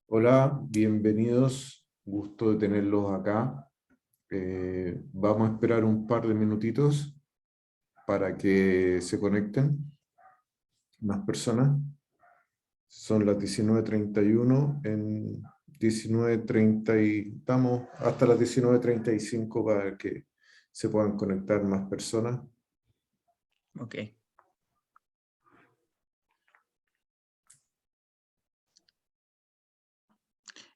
Hola, bienvenidos. Gusto de tenerlos acá. Vamos a esperar un par de minutitos para que se conecten más personas. Son las 19:31. En 19:30 estamos hasta las 19:35 para que se puedan conectar más personas. Ok.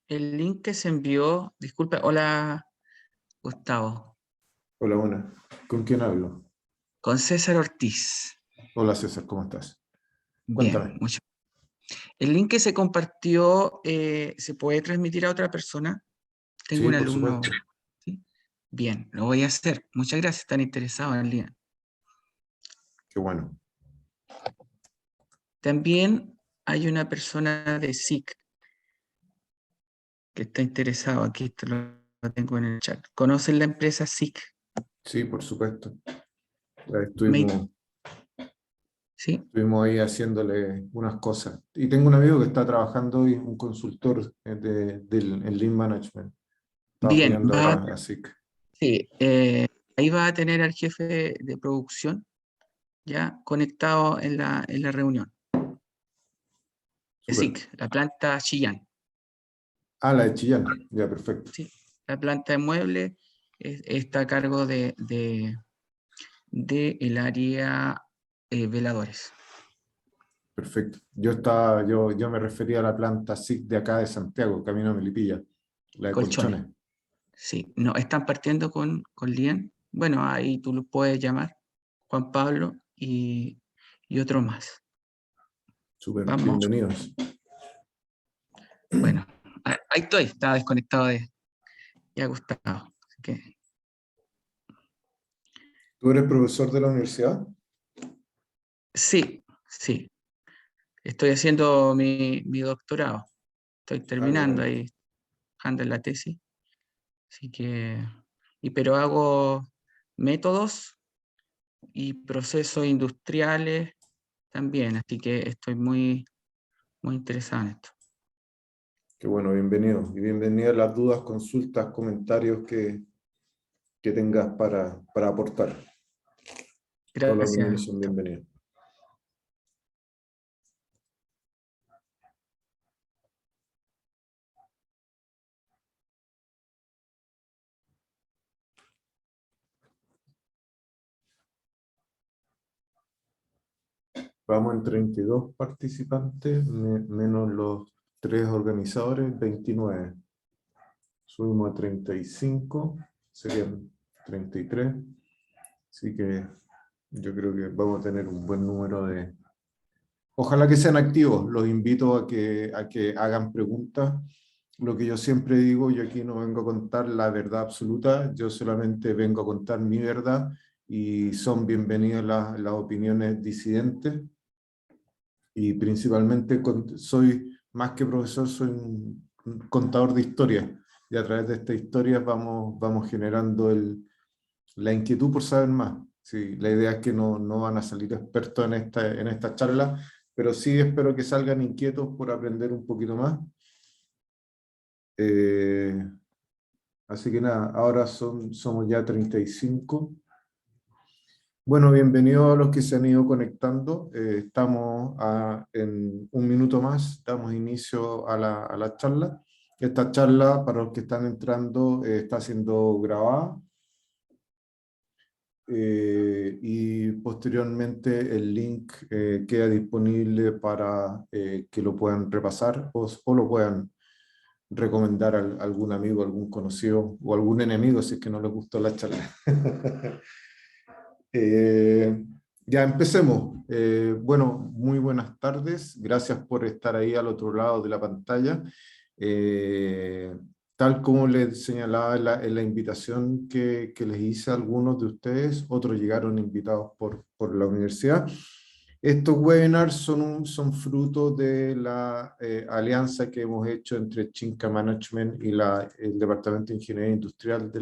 El link que se envió, disculpe, hola Gustavo, Hola, buenas. ¿Con quién hablo? con César Ortiz. Hola, César, ¿cómo estás? Bien, Cuéntame. mucho. El link que se compartió, ¿se puede transmitir a otra persona? Tengo Sí, un por alumno. supuesto. ¿Sí? Bien, lo voy a hacer. Muchas gracias, están interesados en línea. Qué bueno. También hay una persona de SIC que está interesado. Aquí esto lo tengo en el chat. ¿Conocen la empresa SIC? Sí, por supuesto. Me- Estuvimos ¿Sí? Estuvimos ahí haciéndole unas cosas. Y tengo un amigo que está trabajando hoy, un consultor en Lean Management. Está Bien, apoyando ahora a SIC. sí, ahí va a tener al jefe de producción ya conectado en la reunión. Súper. SIC, la planta Chillán. Ah, la de Chillán. Ya, perfecto. ¿Sí? La planta de muebles está a cargo de el área veladores. Perfecto. Yo me refería a la planta SIC de acá de Santiago, Camino a Melipilla, la de Colchones. colchones. Sí, no, están partiendo con Lien. Bueno, ahí tú lo puedes llamar, Juan Pablo y otro más. Súper, Vamos, bienvenidos. bueno, ahí estoy, estaba desconectado de ya Gustavo. Así que, ¿Tú eres profesor de la universidad? sí, sí, estoy haciendo mi doctorado. Estoy Ah, qué terminando bueno. ahí, ando en la tesis. Así que, pero hago métodos y procesos industriales también. Así que estoy muy interesado en esto. Qué bueno, bienvenido. Y bienvenidas las dudas, consultas, comentarios que tengas para aportar. Todas las opiniones Gracias, son Gustavo. bienvenidas. Vamos en 32 participantes, menos los 3 organizadores, 29. Subimos a 35, serían 33. Así que yo creo que vamos a tener un buen número de... Ojalá que sean activos. Los invito a que hagan preguntas. Lo que yo siempre digo, yo aquí no vengo a contar la verdad absoluta, yo solamente vengo a contar mi verdad y son bienvenidas las opiniones disidentes. Y principalmente soy, más que profesor, soy un contador de historias. Y a través de estas historias vamos generando la inquietud por saber más. Sí, la idea es que no van a salir expertos en esta charla, pero sí espero que salgan inquietos por aprender un poquito más. Eh, Así que nada, ahora somos ya 35. Bueno, bienvenidos a los que se han ido conectando. Estamos en un minuto más, damos inicio a la charla. Esta charla, para los que están entrando, está siendo grabada y posteriormente el link queda disponible para que lo puedan repasar o lo puedan recomendar a algún amigo, algún conocido o algún enemigo si es que no les gustó la charla. Ya empecemos. Bueno, muy buenas tardes. Gracias por estar ahí al otro lado de la pantalla. Eh, Tal como les señalaba en la invitación que les hice a algunos de ustedes, otros llegaron invitados por la universidad. Estos webinars son fruto de la alianza que hemos hecho entre Chinca Management y el Departamento de Ingeniería Industrial de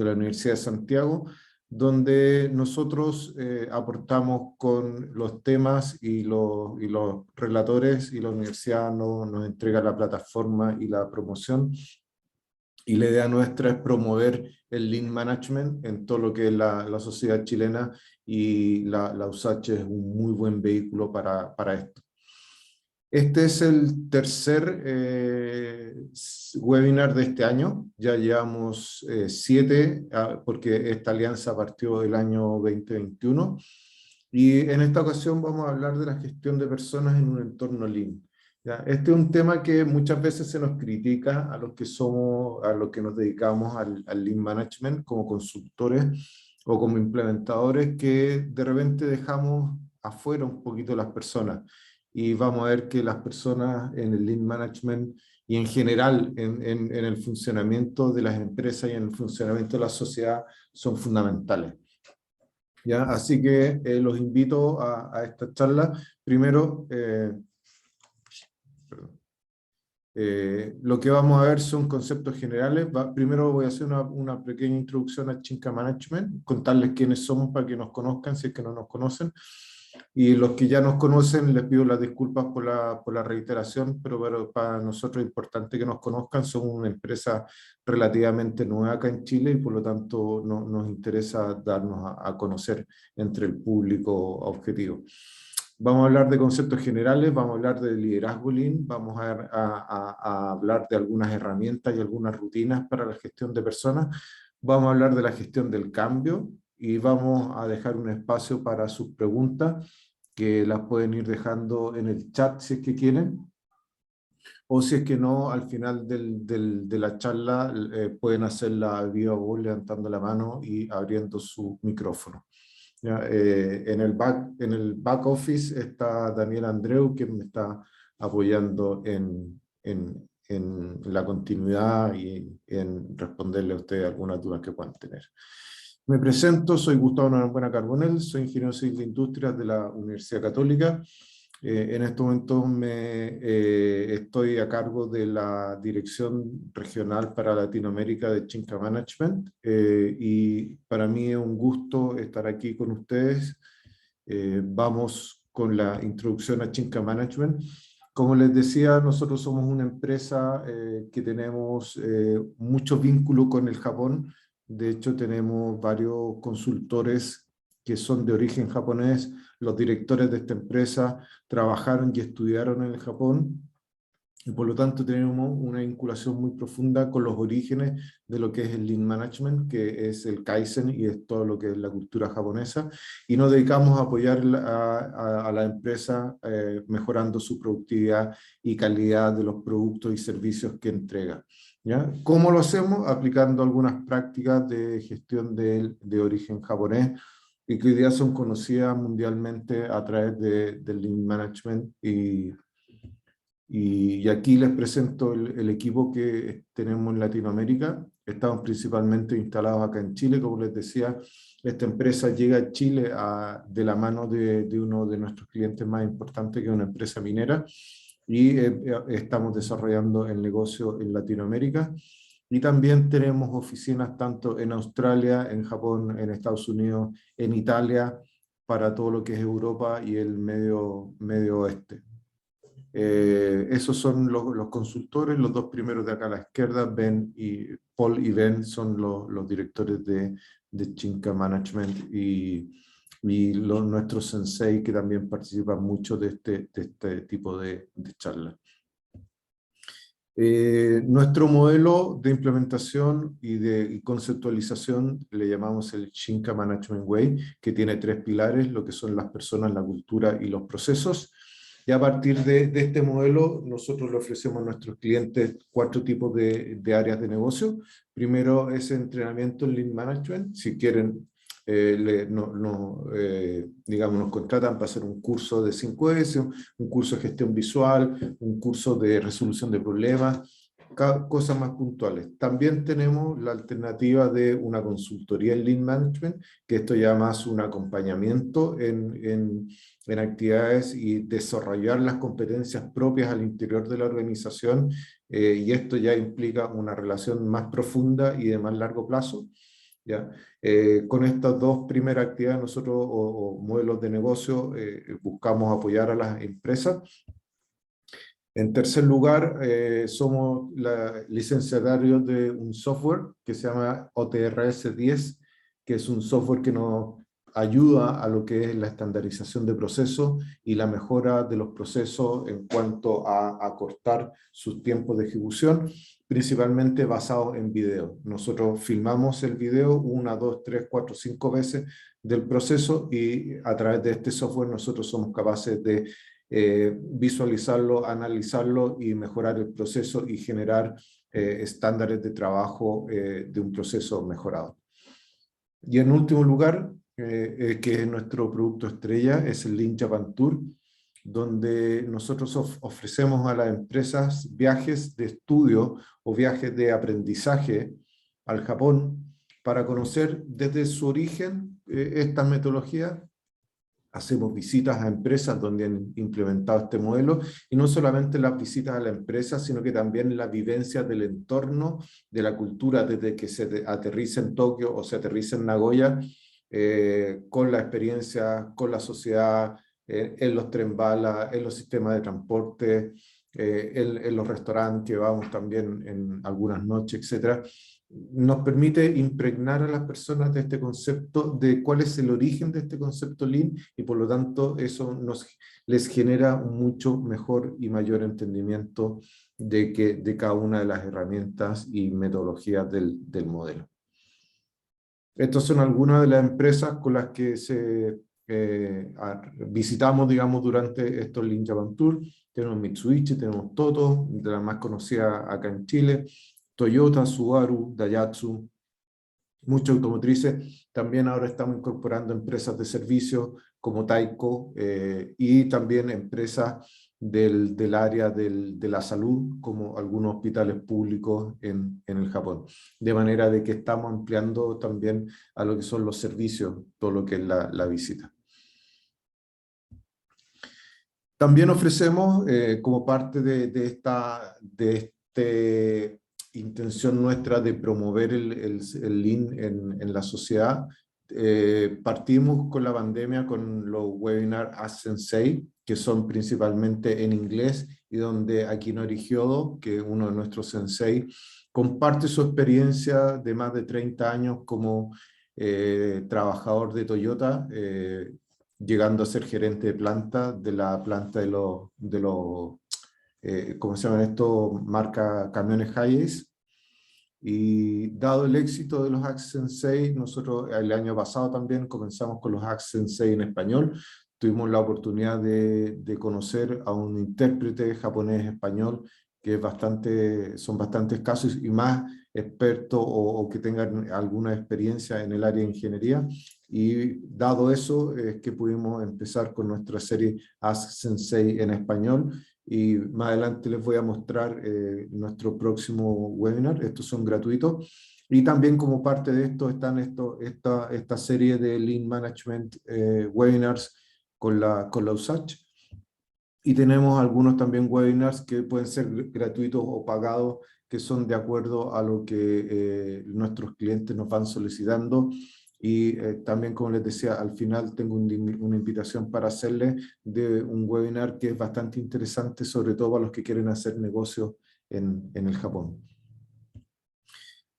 la Universidad de Santiago, donde nosotros aportamos con los temas y los relatores, y la universidad nos entrega la plataforma y la promoción. Y la idea nuestra es promover el Lean Management en todo lo que es la sociedad chilena, y la USACH es un muy buen vehículo para esto. Este es el tercer webinar de este año. Ya llevamos 7, porque esta alianza partió el año 2021. Y en esta ocasión vamos a hablar de la gestión de personas en un entorno Lean. ¿Ya? Este es un tema que muchas veces se nos critica a los que somos, a los que nos dedicamos al Lean Management como consultores o como implementadores, que de repente dejamos afuera un poquito las personas. Y vamos a ver que las personas en el Lean Management y en general en el funcionamiento de las empresas y en el funcionamiento de la sociedad son fundamentales. ¿Ya? Así que los invito a esta charla. Primero, lo que vamos a ver son conceptos generales. Primero voy a hacer una pequeña introducción a Chinca Management, contarles quiénes somos para que nos conozcan, si es que no nos conocen. Y los que ya nos conocen, les pido las disculpas por la reiteración, pero para nosotros es importante que nos conozcan. Somos una empresa relativamente nueva acá en Chile, y por lo tanto nos interesa darnos a conocer entre el público objetivo. Vamos a hablar de conceptos generales, vamos a hablar de liderazgo Lean, vamos a hablar de algunas herramientas y algunas rutinas para la gestión de personas, vamos a hablar de la gestión del cambio, y vamos a dejar un espacio para sus preguntas, que las pueden ir dejando en el chat si es que quieren, o si es que no, al final de la charla pueden hacerla viva voz levantando la mano y abriendo su micrófono. ¿Ya? En el back office está Daniel Andreu, quien me está apoyando en la continuidad y en responderle a ustedes algunas dudas que puedan tener. Me presento, soy Gustavo Norambuena Carbonell, soy ingeniero civil de industrias de la Universidad Católica. En este momento estoy a cargo de la Dirección Regional para Latinoamérica de Chinca Management, y para mí es un gusto estar aquí con ustedes. Vamos con la introducción a Chinca Management. Como les decía, nosotros somos una empresa que tenemos mucho vínculo con el Japón. De hecho, tenemos varios consultores que son de origen japonés. Los directores de esta empresa trabajaron y estudiaron en el Japón, y por lo tanto tenemos una vinculación muy profunda con los orígenes de lo que es el Lean Management, que es el Kaizen y es todo lo que es la cultura japonesa, y nos dedicamos a apoyar a la empresa mejorando su productividad y calidad de los productos y servicios que entrega. ¿Ya? ¿Cómo lo hacemos? Aplicando algunas prácticas de gestión de origen japonés, y que hoy día son conocidas mundialmente a través del Lean Management. Y aquí les presento el equipo que tenemos en Latinoamérica. Estamos principalmente instalados acá en Chile. Como les decía, esta empresa llega a Chile de la mano de uno de nuestros clientes más importantes, que es una empresa minera, y estamos desarrollando el negocio en Latinoamérica. Y también tenemos oficinas tanto en Australia, en Japón, en Estados Unidos, en Italia, para todo lo que es Europa y el medio oeste. Esos son los consultores, los dos primeros de acá a la izquierda, Paul y Ben, son los directores de Chinca Management, y nuestros sensei, que también participan mucho de este tipo de charlas. Nuestro modelo de implementación y conceptualización le llamamos el Chinca Management Way, que tiene 3 pilares, lo que son las personas, la cultura y los procesos. Y a partir de este modelo, nosotros le ofrecemos a nuestros clientes 4 tipos de áreas de negocio. Primero es entrenamiento en Lean Management. Si quieren, digamos, nos contratan para hacer un curso de 5S, un curso de gestión visual, un curso de resolución de problemas, cosas más puntuales. También tenemos la alternativa de una consultoría en Lean Management, que esto ya más un acompañamiento en actividades y desarrollar las competencias propias al interior de la organización, y esto ya implica una relación más profunda y de más largo plazo. ¿ya? Con estas dos primeras actividades nosotros, o modelos de negocio, buscamos apoyar a las empresas. En tercer lugar, somos licenciatarios de un software que se llama OTRS 10, que es un software que nos ayuda a lo que es la estandarización de procesos y la mejora de los procesos en cuanto a acortar sus tiempos de ejecución, principalmente basados en video. Nosotros filmamos el video 1, 2, 3, 4, 5 veces del proceso y a través de este software nosotros somos capaces de visualizarlo, analizarlo y mejorar el proceso y generar estándares de trabajo de un proceso mejorado. Y en último lugar, que es nuestro producto estrella, es el Lean Japan Tour, donde nosotros ofrecemos a las empresas viajes de estudio o viajes de aprendizaje al Japón para conocer desde su origen estas metodologías. Hacemos visitas a empresas donde han implementado este modelo, y no solamente las visitas a la empresa, sino que también la vivencia del entorno, de la cultura, desde que se aterriza en Tokio o se aterriza en Nagoya, con la experiencia, con la sociedad, en los tren bala, en los sistemas de transporte, en los restaurantes que vamos también en algunas noches, etc. Nos permite impregnar a las personas de este concepto, de cuál es el origen de este concepto Lean, y por lo tanto eso les genera un mucho mejor y mayor entendimiento de cada una de las herramientas y metodologías del modelo. Estas son algunas de las empresas con las que visitamos, digamos, durante estos Lean Japan Tour. Tenemos Mitsubishi, tenemos Toto, de la más conocida acá en Chile, Toyota, Subaru, Daihatsu, muchas automotrices. También ahora estamos incorporando empresas de servicios como Taiko, y también empresas del área de la salud, como algunos hospitales públicos en el Japón. De manera de que estamos ampliando también a lo que son los servicios, todo lo que es la visita. También ofrecemos, como parte de esta intención nuestra de promover el Lean en la sociedad, partimos con la pandemia con los webinars Ask Sensei, que son principalmente en inglés, y donde Akinori Hyodo, que es uno de nuestros sensei, comparte su experiencia de más de 30 años como trabajador de Toyota, llegando a ser gerente de planta, de la planta de los ¿cómo se llaman esto? Marca camiones Hayes. Y dado el éxito de los Ask Sensei, nosotros el año pasado también comenzamos con los Ask Sensei en español. Tuvimos la oportunidad de conocer a un intérprete japonés-español que son bastante escasos, y más expertos o que tengan alguna experiencia en el área de ingeniería. Y dado eso, es que pudimos empezar con nuestra serie Ask Sensei en español. Y más adelante les voy a mostrar nuestro próximo webinar. Estos son gratuitos. Y también como parte de esto están esta serie de Lean Management webinars con la USACH. Y tenemos algunos también webinars que pueden ser gratuitos o pagados, que son de acuerdo a lo que nuestros clientes nos van solicitando. Y también, como les decía, al final tengo una invitación para hacerles de un webinar que es bastante interesante, sobre todo para los que quieren hacer negocios en el Japón.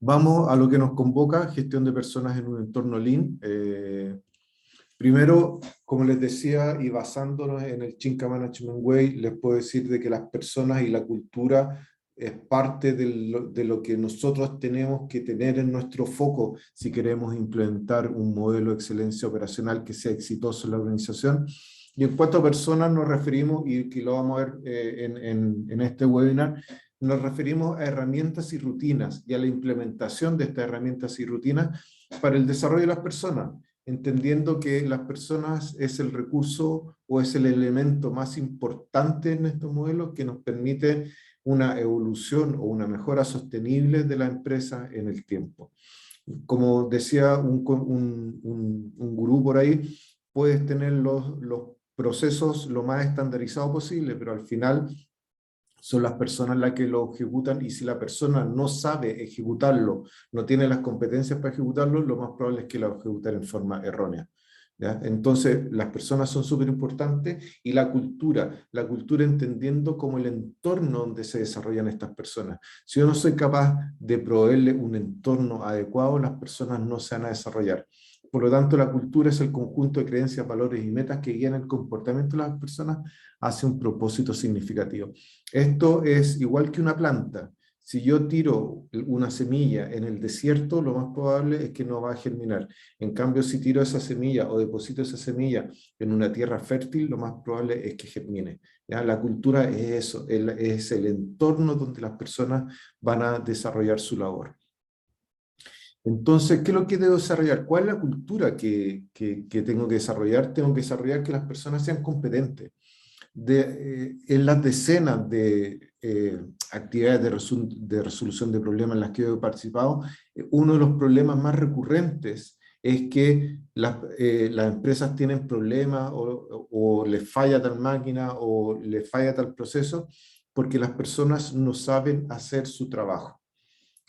Vamos a lo que nos convoca: gestión de personas en un entorno Lean. Primero, como les decía, y basándonos en el Shinka Management Way, les puedo decir de que las personas y la cultura es parte de lo que nosotros tenemos que tener en nuestro foco si queremos implementar un modelo de excelencia operacional que sea exitoso en la organización. Y en cuanto a personas nos referimos, y que lo vamos a ver en este webinar, nos referimos a herramientas y rutinas, y a la implementación de estas herramientas y rutinas para el desarrollo de las personas, entendiendo que las personas es el recurso o es el elemento más importante en estos modelos que nos permite una evolución o una mejora sostenible de la empresa en el tiempo. Como decía un gurú por ahí, puedes tener los procesos lo más estandarizados posible, pero al final son las personas las que lo ejecutan, y si la persona no sabe ejecutarlo, no tiene las competencias para ejecutarlo, lo más probable es que lo va a ejecutar en forma errónea. ¿Ya? Entonces, las personas son súper importantes, y la cultura entendiendo como el entorno donde se desarrollan estas personas. Si yo no soy capaz de proveerle un entorno adecuado, las personas no se van a desarrollar. Por lo tanto, la cultura es el conjunto de creencias, valores y metas que guían el comportamiento de las personas hacia un propósito significativo. Esto es igual que una planta. Si yo tiro una semilla en el desierto, lo más probable es que no va a germinar. En cambio, si tiro esa semilla o deposito esa semilla en una tierra fértil, lo más probable es que germine. ¿Ya? La cultura es eso, es el entorno donde las personas van a desarrollar su labor. Entonces, ¿qué es lo que debo desarrollar? ¿Cuál es la cultura que tengo que desarrollar? Tengo que desarrollar que las personas sean competentes. En las decenas de actividades de resolución de problemas en las que he participado, uno de los problemas más recurrentes es que las empresas tienen problemas o les falla tal máquina o les falla tal proceso porque las personas no saben hacer su trabajo.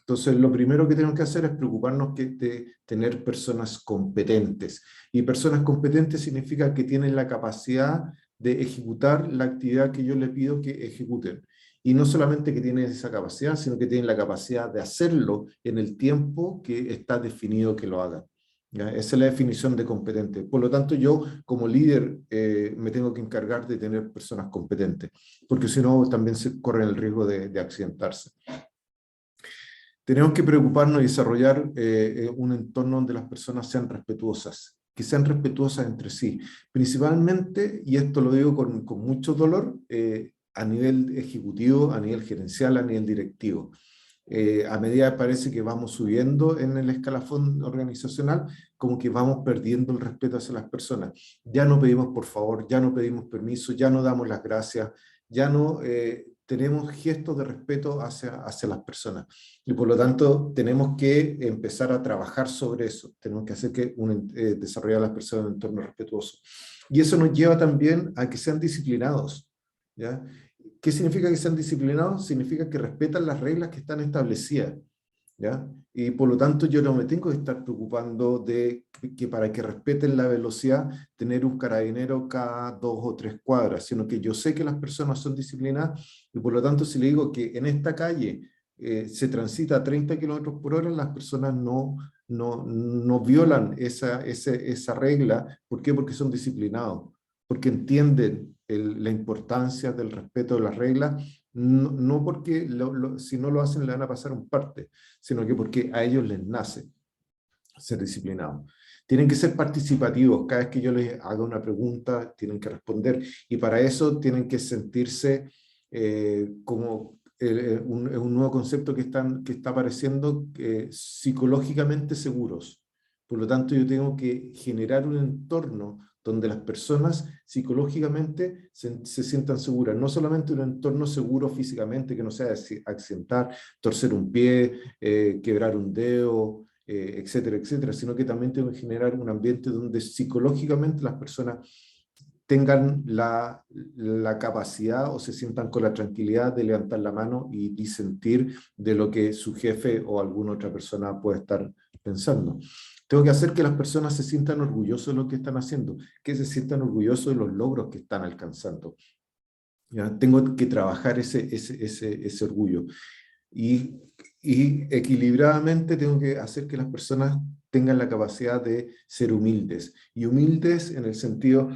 Entonces, lo primero que tenemos que hacer es preocuparnos de tener personas competentes. Y personas competentes significa que tienen la capacidad de ejecutar la actividad que yo les pido que ejecuten. Y no solamente que tienen esa capacidad, sino que tienen la capacidad de hacerlo en el tiempo que está definido que lo hagan. ¿Ya? Esa es la definición de competente. Por lo tanto, yo como líder me tengo que encargar de tener personas competentes, porque si no también se corre el riesgo de accidentarse. Tenemos que preocuparnos y desarrollar un entorno donde las personas sean respetuosas, que sean respetuosas entre sí. Principalmente, y esto lo digo con mucho dolor, a nivel ejecutivo, a nivel gerencial, a nivel directivo. A medida que parece que vamos subiendo en el escalafón organizacional, como que vamos perdiendo el respeto hacia las personas. Ya no pedimos por favor, ya no pedimos permiso, ya no damos las gracias, ya no tenemos gestos de respeto hacia las personas. Y por lo tanto, tenemos que empezar a trabajar sobre eso. Tenemos que hacer que desarrollar a las personas en un entorno respetuoso. Y eso nos lleva también a que sean disciplinados, ¿ya? ¿Qué significa que sean disciplinados? Significa que respetan las reglas que están establecidas, ¿ya? Y por lo tanto yo no me tengo que estar preocupando de que para que respeten la velocidad tener un carabinero cada 2 o 3 cuadras, sino que yo sé que las personas son disciplinadas, y por lo tanto si le digo que en esta calle se transita a 30 kilómetros por hora, las personas no violan esa regla. ¿Por qué? Porque son disciplinados, porque entienden la importancia del respeto de las reglas, no porque si no lo hacen le van a pasar un parte, sino que porque a ellos les nace ser disciplinados. Tienen que ser participativos. Cada vez que yo les haga una pregunta, tienen que responder. Y para eso tienen que sentirse como un nuevo concepto que está apareciendo, psicológicamente seguros. Por lo tanto, yo tengo que generar un entorno donde las personas psicológicamente se sientan seguras. No solamente un entorno seguro físicamente, que no sea accidentar, torcer un pie, quebrar un dedo, etcétera, etcétera, sino que también tengo que generar un ambiente donde psicológicamente las personas tengan la capacidad o se sientan con la tranquilidad de levantar la mano y disentir de lo que su jefe o alguna otra persona puede estar pensando. Tengo que hacer que las personas se sientan orgullosos de lo que están haciendo, que se sientan orgullosos de los logros que están alcanzando. ¿Ya? Tengo que trabajar ese orgullo. Y equilibradamente tengo que hacer que las personas tengan la capacidad de ser humildes. Y humildes en el sentido,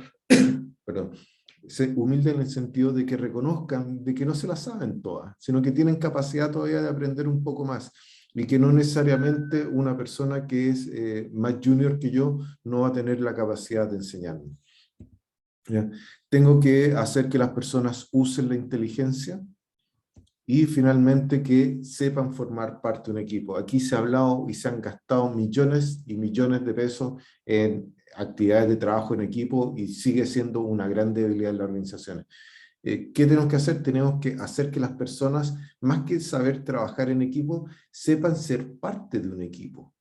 perdón, humildes en el sentido de que reconozcan de que no se las saben todas, sino que tienen capacidad todavía de aprender un poco más. Y que no necesariamente una persona que es más junior que yo no va a tener la capacidad de enseñarme. ¿Ya? Tengo que hacer que las personas usen la inteligencia. Y finalmente que sepan formar parte de un equipo. Aquí se ha hablado y se han gastado millones y millones de pesos en actividades de trabajo en equipo, y sigue siendo una gran debilidad en las organizaciones. ¿Qué tenemos que hacer? Tenemos que hacer que las personas, más que saber trabajar en equipo, sepan ser parte de un equipo,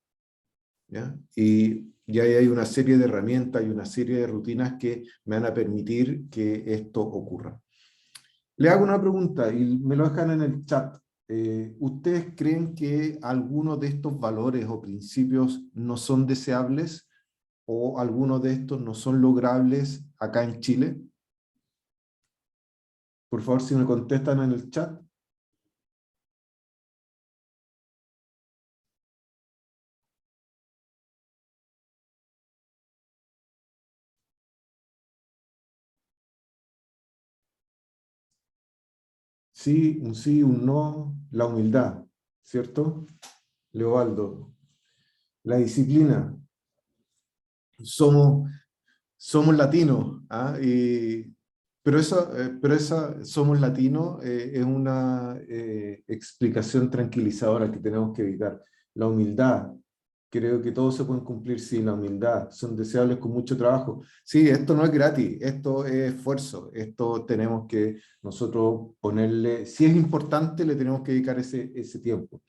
¿ya? Y ahí hay una serie de herramientas y una serie de rutinas que me van a permitir que esto ocurra. Le hago una pregunta y me lo dejan en el chat. ¿Ustedes creen que algunos de estos valores o principios no son deseables o algunos de estos no son logrables acá en Chile? Por favor, si me contestan en el chat. Sí, un no, la humildad, ¿cierto? Leobaldo, la disciplina. Somos, somos latinos, ¿ah? Pero esa somos latinos es una explicación tranquilizadora que tenemos que evitar. La humildad, creo que todos se pueden cumplir sin la humildad, son deseables con mucho trabajo. Sí, esto no es gratis, esto es esfuerzo, esto tenemos que nosotros ponerle, si es importante, le tenemos que dedicar ese tiempo.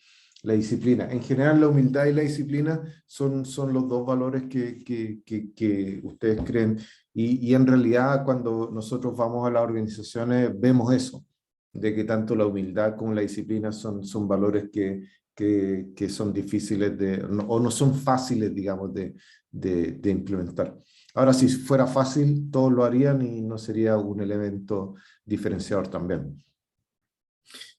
La disciplina. En general, la humildad y la disciplina son los dos valores que ustedes creen. Y en realidad, cuando nosotros vamos a las organizaciones, vemos eso, de que tanto la humildad como la disciplina son valores que son difíciles o no son fáciles, digamos, de implementar. Ahora, si fuera fácil, todos lo harían y no sería un elemento diferenciador también.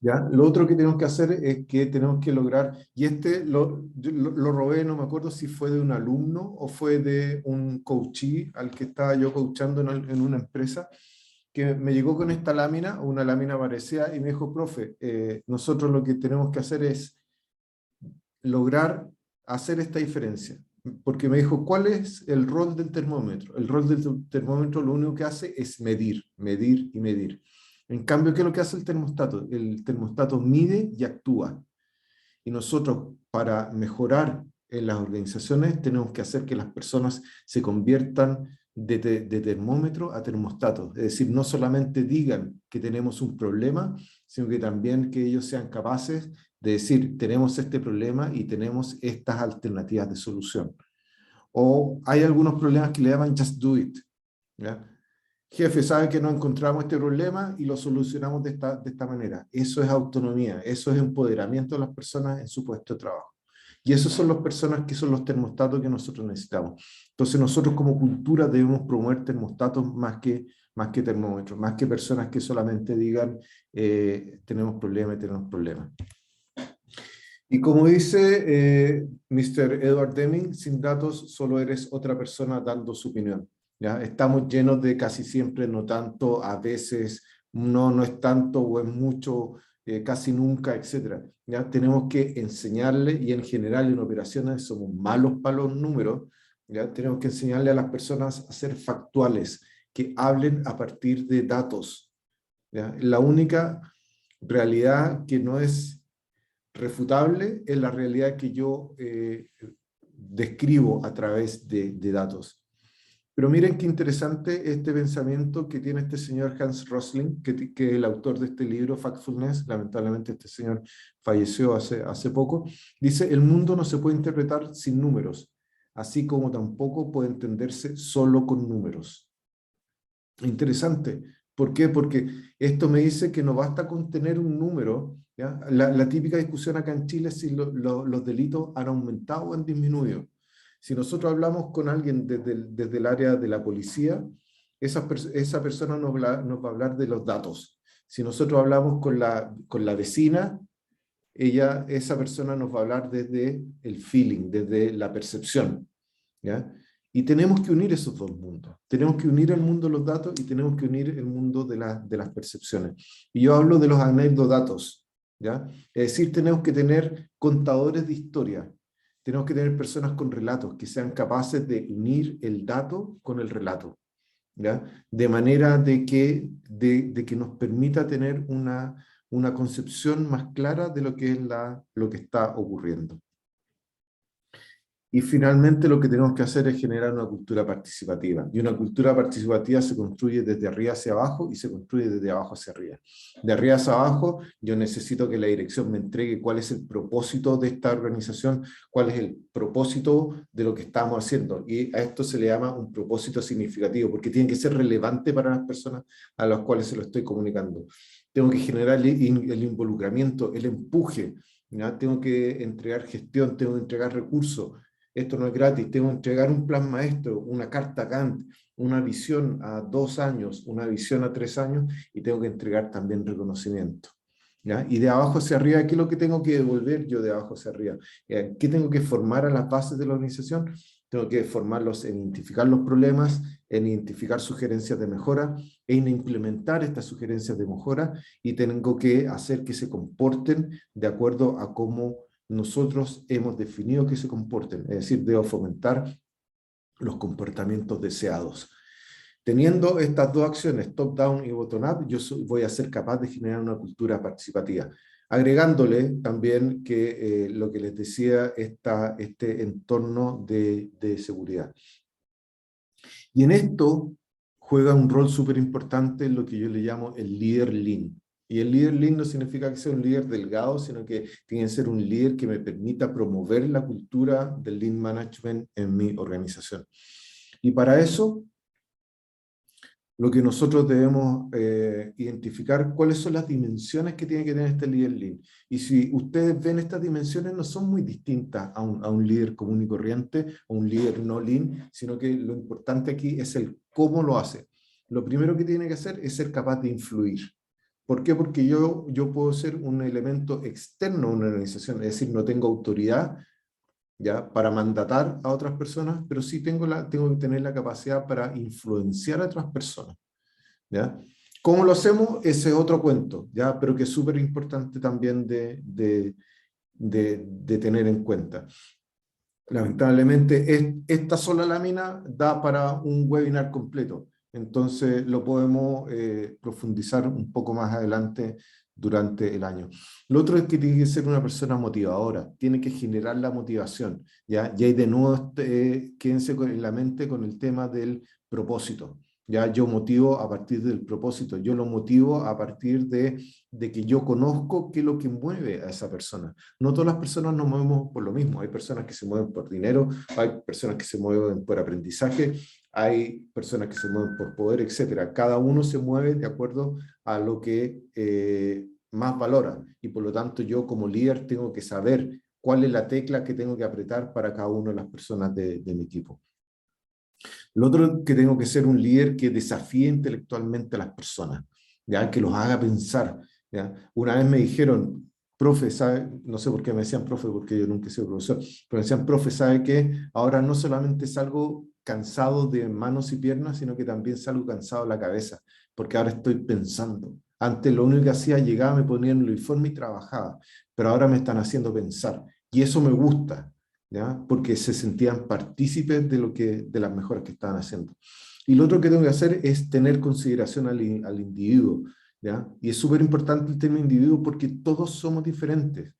¿Ya? Lo otro que tenemos que hacer es que tenemos que lograr, y lo robé, no me acuerdo si fue de un alumno o fue de un coachee al que estaba yo coachando en una empresa, que me llegó con esta lámina, una lámina parecida, y me dijo, profe, nosotros lo que tenemos que hacer es lograr hacer esta diferencia. Porque me dijo, ¿cuál es el rol del termómetro? El rol del termómetro lo único que hace es medir, medir y medir. En cambio, ¿qué es lo que hace el termostato? El termostato mide y actúa. Y nosotros, para mejorar en las organizaciones, tenemos que hacer que las personas se conviertan de termómetro a termostato. Es decir, no solamente digan que tenemos un problema, sino que también que ellos sean capaces de decir, tenemos este problema y tenemos estas alternativas de solución. O hay algunos problemas que le llaman just do it. ¿Ya? Jefe, sabe que no encontramos este problema y lo solucionamos de esta manera. Eso es autonomía, eso es empoderamiento de las personas en su puesto de trabajo. Y esos son las personas que son los termostatos que nosotros necesitamos. Entonces nosotros como cultura debemos promover termostatos más que termómetros, más que personas que solamente digan tenemos problemas y tenemos problemas. Y como dice Mr. Edward Deming, sin datos solo eres otra persona dando su opinión. ¿Ya? Estamos llenos de casi siempre, no tanto, a veces, no es tanto o es mucho, casi nunca, etc. ¿Ya? Tenemos que enseñarle, y en general en operaciones somos malos para los números, ¿ya? Tenemos que enseñarle a las personas a ser factuales, que hablen a partir de datos. ¿Ya? La única realidad que no es refutable es la realidad que yo describo a través de datos. Pero miren qué interesante este pensamiento que tiene este señor Hans Rosling, que es el autor de este libro, Factfulness. Lamentablemente este señor falleció hace poco. Dice, el mundo no se puede interpretar sin números, así como tampoco puede entenderse solo con números. Interesante. ¿Por qué? Porque esto me dice que no basta con tener un número. ¿Ya? La típica discusión acá en Chile es si los delitos han aumentado o han disminuido. Si nosotros hablamos con alguien desde el área de la policía, esa persona nos va a hablar de los datos. Si nosotros hablamos con la vecina, esa persona nos va a hablar desde el feeling, desde la percepción. ¿Ya? Y tenemos que unir esos dos mundos. Tenemos que unir el mundo de los datos y tenemos que unir el mundo de las percepciones. Y yo hablo de los anecdodatos, ¿ya? Es decir, tenemos que tener contadores de historia. Tenemos que tener personas con relatos que sean capaces de unir el dato con el relato, ¿ya? De manera de que nos permita tener una concepción más clara de lo que es lo que está ocurriendo. Y finalmente lo que tenemos que hacer es generar una cultura participativa. Y una cultura participativa se construye desde arriba hacia abajo y se construye desde abajo hacia arriba. De arriba hacia abajo, yo necesito que la dirección me entregue cuál es el propósito de esta organización, cuál es el propósito de lo que estamos haciendo. Y a esto se le llama un propósito significativo, porque tiene que ser relevante para las personas a las cuales se lo estoy comunicando. Tengo que generar el involucramiento, el empuje, ¿ya? Tengo que entregar gestión, tengo que entregar recursos. Esto no es gratis, tengo que entregar un plan maestro, una carta Gantt, una visión a 2 años, una visión a 3 años, y tengo que entregar también reconocimiento. ¿Ya? Y de abajo hacia arriba, ¿qué es lo que tengo que devolver yo de abajo hacia arriba? ¿Qué tengo que formar a las bases de la organización? Tengo que formarlos en identificar los problemas, en identificar sugerencias de mejora, en implementar estas sugerencias de mejora, y tengo que hacer que se comporten de acuerdo a cómo nosotros hemos definido que se comporten, es decir, debo fomentar los comportamientos deseados. Teniendo estas dos acciones, top-down y bottom-up, voy a ser capaz de generar una cultura participativa. Agregándole también que lo que les decía, este entorno de seguridad. Y en esto juega un rol súper importante lo que yo le llamo el líder lean. Y el líder lean no significa que sea un líder delgado, sino que tiene que ser un líder que me permita promover la cultura del lean management en mi organización. Y para eso, lo que nosotros debemos identificar, cuáles son las dimensiones que tiene que tener este líder lean. Y si ustedes ven, estas dimensiones no son muy distintas a un líder común y corriente, a un líder no lean, sino que lo importante aquí es el cómo lo hace. Lo primero que tiene que hacer es ser capaz de influir. ¿Por qué? Porque yo puedo ser un elemento externo a una organización, es decir, no tengo autoridad, ¿ya?, para mandatar a otras personas, pero sí tengo que tener la capacidad para influenciar a otras personas, ¿ya? ¿Cómo lo hacemos? Ese es otro cuento, ¿ya? Pero que es súper importante también de tener en cuenta. Lamentablemente, esta sola lámina da para un webinar completo, entonces lo podemos profundizar un poco más adelante durante el año. Lo otro es que tiene que ser una persona motivadora, tiene que generar la motivación, ¿ya? Y ahí de nuevo quédense en la mente con el tema del propósito. Ya yo motivo a partir del propósito, yo lo motivo a partir de que yo conozco qué es lo que mueve a esa persona. No todas las personas nos movemos por lo mismo, hay personas que se mueven por dinero, hay personas que se mueven por aprendizaje, hay personas que se mueven por poder, etc. Cada uno se mueve de acuerdo a lo que más valora, y por lo tanto yo como líder tengo que saber cuál es la tecla que tengo que apretar para cada una de las personas de mi equipo. Lo otro es que tengo que ser un líder que desafíe intelectualmente a las personas, ¿ya? Que los haga pensar, ¿ya? Una vez me dijeron, profe, ¿sabe? No sé por qué me decían profe, porque yo nunca he sido profesor, pero me decían, profe, ¿sabe qué? Ahora no solamente salgo cansado de manos y piernas, sino que también salgo cansado de la cabeza, porque ahora estoy pensando. Antes lo único que hacía, llegaba, me ponía en el uniforme y trabajaba, pero ahora me están haciendo pensar, y eso me gusta, ¿ya? Porque se sentían partícipes de las mejoras que estaban haciendo. Y lo otro que tengo que hacer es tener consideración al individuo, ¿ya? Y es súper importante el tema individuo porque todos somos diferentes.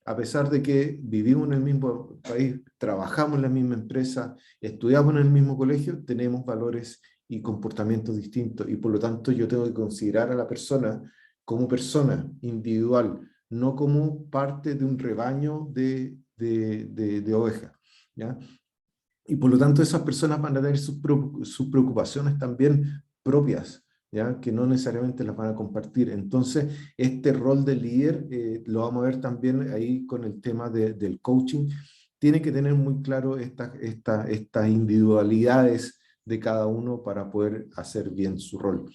A pesar de que vivimos en el mismo país, trabajamos en la misma empresa, estudiamos en el mismo colegio, tenemos valores y comportamientos distintos, y por lo tanto yo tengo que considerar a la persona como persona individual, no como parte de un rebaño de ovejas, ¿ya? Y por lo tanto esas personas van a tener sus preocupaciones también propias, ¿ya? Que no necesariamente las van a compartir. Entonces, este rol de líder lo vamos a ver también ahí con el tema del coaching. Tiene que tener muy claro estas individualidades de cada uno para poder hacer bien su rol.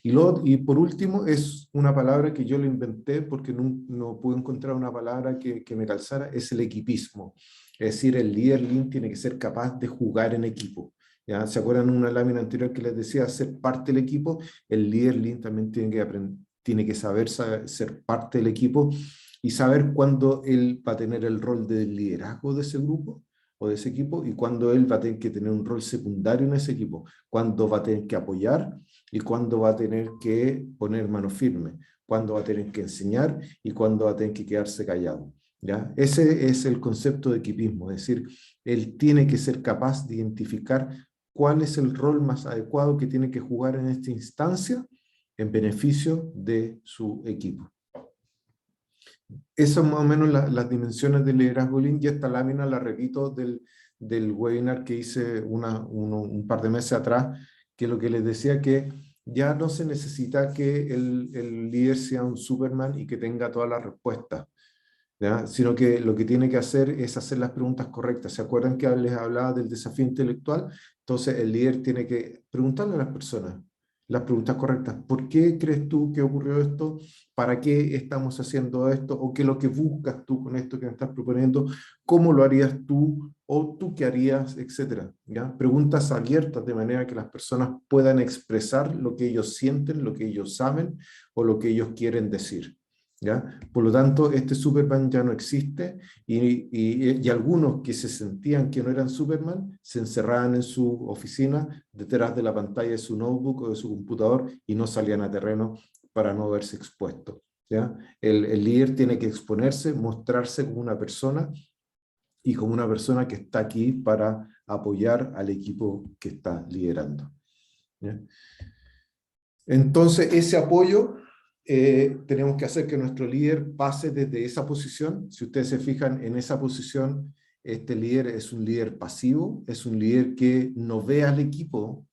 Y por último, es una palabra que yo lo inventé porque no pude encontrar una palabra que me calzara, es el equipismo. Es decir, el líder lean tiene que ser capaz de jugar en equipo. ¿Ya? ¿Se acuerdan una lámina anterior que les decía ser parte del equipo? El líder lean también tiene que saber ser parte del equipo y saber cuándo él va a tener el rol de liderazgo de ese grupo o de ese equipo, y cuándo él va a tener que tener un rol secundario en ese equipo, cuándo va a tener que apoyar y cuándo va a tener que poner mano firme, cuándo va a tener que enseñar y cuándo va a tener que quedarse callado. ¿ya? Ese es el concepto de equipismo, es decir, él tiene que ser capaz de identificar cuál es el rol más adecuado que tiene que jugar en esta instancia en beneficio de su equipo. Esas son más o menos las dimensiones del liderazgo Lean, y esta lámina la repito del webinar que hice un par de meses atrás, que lo que les decía que ya no se necesita que el líder sea un Superman y que tenga todas las respuestas, ¿ya? Sino que lo que tiene que hacer es hacer las preguntas correctas. ¿Se acuerdan que les hablaba del desafío intelectual? Entonces el líder tiene que preguntarle a las personas las preguntas correctas. ¿Por qué crees tú que ocurrió esto? ¿Para qué estamos haciendo esto? ¿O qué es lo que buscas tú con esto que me estás proponiendo? ¿Cómo lo harías tú? ¿O tú qué harías? Etcétera, ¿ya? Preguntas abiertas de manera que las personas puedan expresar lo que ellos sienten, lo que ellos saben o lo que ellos quieren decir. ¿Ya? Por lo tanto, este Superman ya no existe y algunos que se sentían que no eran Superman se encerraban en su oficina detrás de la pantalla de su notebook o de su computador y no salían a terreno para no verse expuestos. ¿Ya? El líder tiene que exponerse, mostrarse como una persona y como una persona que está aquí para apoyar al equipo que está liderando. ¿Ya? Entonces, ese apoyo tenemos que hacer que nuestro líder pase desde esa posición. Si ustedes se fijan en esa posición, este líder es un líder pasivo, es un líder que no ve al equipo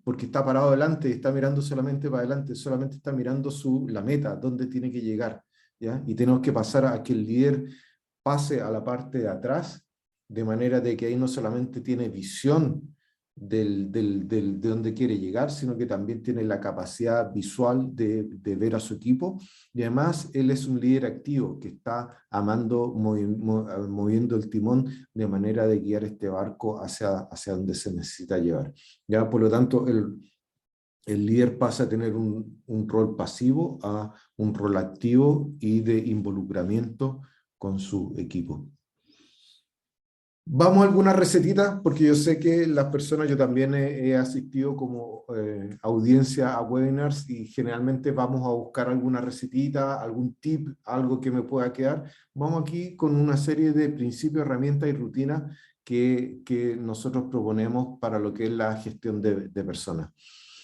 porque está parado adelante y está mirando solamente para adelante, solamente está mirando la meta, dónde tiene que llegar, ¿ya? Y tenemos que pasar a que el líder pase a la parte de atrás, de manera de que ahí no solamente tiene visión de dónde quiere llegar, sino que también tiene la capacidad visual de ver a su equipo, y además él es un líder activo que está moviendo el timón de manera de guiar este barco hacia donde se necesita llevar. ¿Ya? Por lo tanto, el líder pasa a tener un rol pasivo a un rol activo y de involucramiento con su equipo. Vamos a algunas recetitas, porque yo sé que las personas, yo también he asistido como audiencia a webinars y generalmente vamos a buscar alguna recetita, algún tip, algo que me pueda quedar. Vamos aquí con una serie de principios, herramientas y rutinas que nosotros proponemos para lo que es la gestión de personas.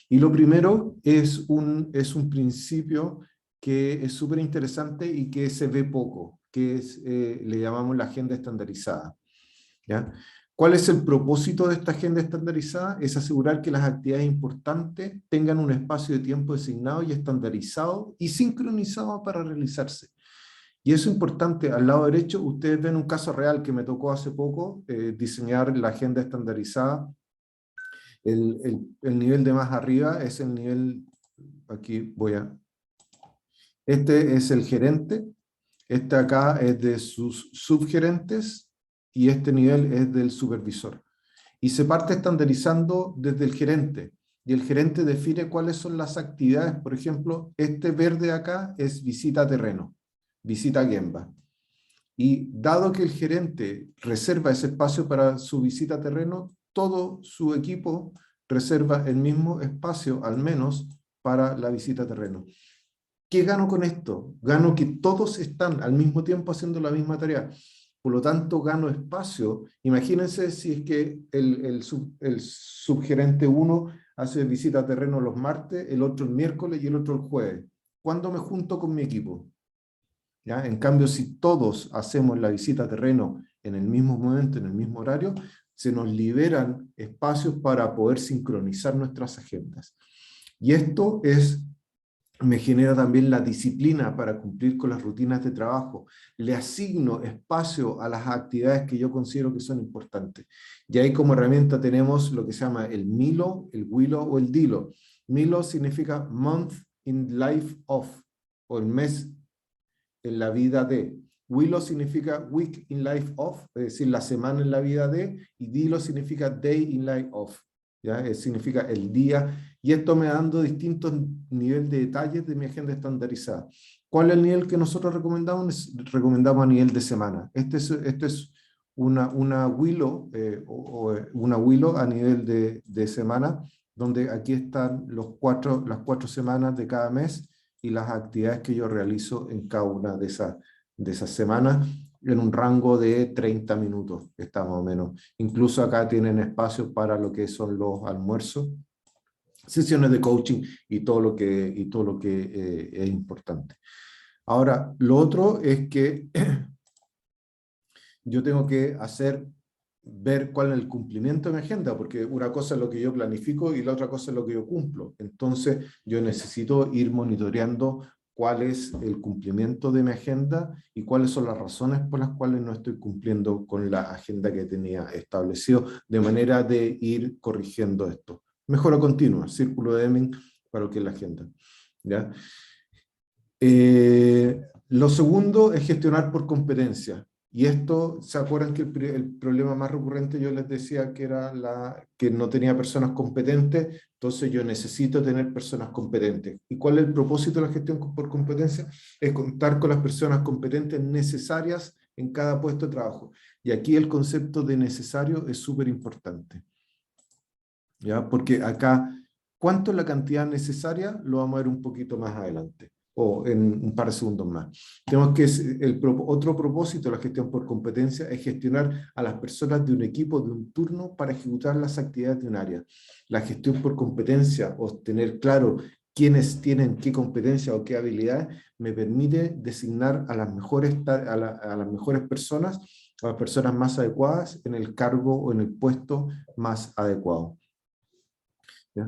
Y lo primero es un principio que es súper interesante y que se ve poco, que es, le llamamos la agenda estandarizada. ¿Ya? ¿Cuál es el propósito de esta agenda estandarizada? Es asegurar que las actividades importantes tengan un espacio de tiempo designado y estandarizado y sincronizado para realizarse. Y eso es importante. Al lado derecho, ustedes ven un caso real que me tocó hace poco, diseñar la agenda estandarizada. El nivel de más arriba es el nivel, aquí este es el gerente, este acá es de sus subgerentes, y este nivel es del supervisor. Y se parte estandarizando desde el gerente. Y el gerente define cuáles son las actividades. Por ejemplo, este verde acá es visita a terreno, visita a Gemba. Y dado que el gerente reserva ese espacio para su visita a terreno, todo su equipo reserva el mismo espacio, al menos, para la visita a terreno. ¿Qué gano con esto? Gano que todos están al mismo tiempo haciendo la misma tarea. Por lo tanto, gano espacio. Imagínense si es que el subgerente 1 hace visita a terreno los martes, el otro el miércoles y el otro el jueves. ¿Cuándo me junto con mi equipo? ¿Ya? En cambio, si todos hacemos la visita a terreno en el mismo momento, en el mismo horario, se nos liberan espacios para poder sincronizar nuestras agendas. Y esto me genera también la disciplina para cumplir con las rutinas de trabajo. Le asigno espacio a las actividades que yo considero que son importantes. Y ahí como herramienta tenemos lo que se llama el Milo, el Willow o el Dilo. Milo significa Month in Life of, o el mes en la vida de. Willow significa Week in Life of, es decir, la semana en la vida de, y Dilo significa Day in Life of, ¿ya? Significa el día, y esto me dando distintos niveles de detalles de mi agenda estandarizada. ¿Cuál es el nivel que nosotros recomendamos? Recomendamos a nivel de semana. Este es una Willow, una Willow a nivel de semana, donde aquí están las 4 semanas de cada mes y las actividades que yo realizo en cada una de de esas semanas, en un rango de 30 minutos, está más o menos. Incluso acá tienen espacios para lo que son los almuerzos, sesiones de coaching y todo lo que es importante. Ahora, lo otro es que yo tengo que ver cuál es el cumplimiento de mi agenda, porque una cosa es lo que yo planifico y la otra cosa es lo que yo cumplo. Entonces, yo necesito ir monitoreando cuál es el cumplimiento de mi agenda y cuáles son las razones por las cuales no estoy cumpliendo con la agenda que tenía establecido, de manera de ir corrigiendo esto. Mejora continua, círculo de Deming para lo que es la agenda. ¿Ya? Lo segundo es gestionar por competencia. Y esto, ¿se acuerdan que el problema más recurrente yo les decía que era que no tenía personas competentes? Entonces yo necesito tener personas competentes. ¿Y cuál es el propósito de la gestión por competencia? Es contar con las personas competentes necesarias en cada puesto de trabajo. Y aquí el concepto de necesario es súper importante. ¿Ya? Porque acá, ¿cuánto es la cantidad necesaria? Lo vamos a ver un poquito más adelante, o en un par de segundos más. Tenemos que, otro propósito de la gestión por competencia es gestionar a las personas de un equipo, de un turno, para ejecutar las actividades de un área. La gestión por competencia, o tener claro quiénes tienen qué competencia o qué habilidades, me permite designar a las mejores, a las mejores personas, a las personas más adecuadas en el cargo o en el puesto más adecuado. ¿Ya?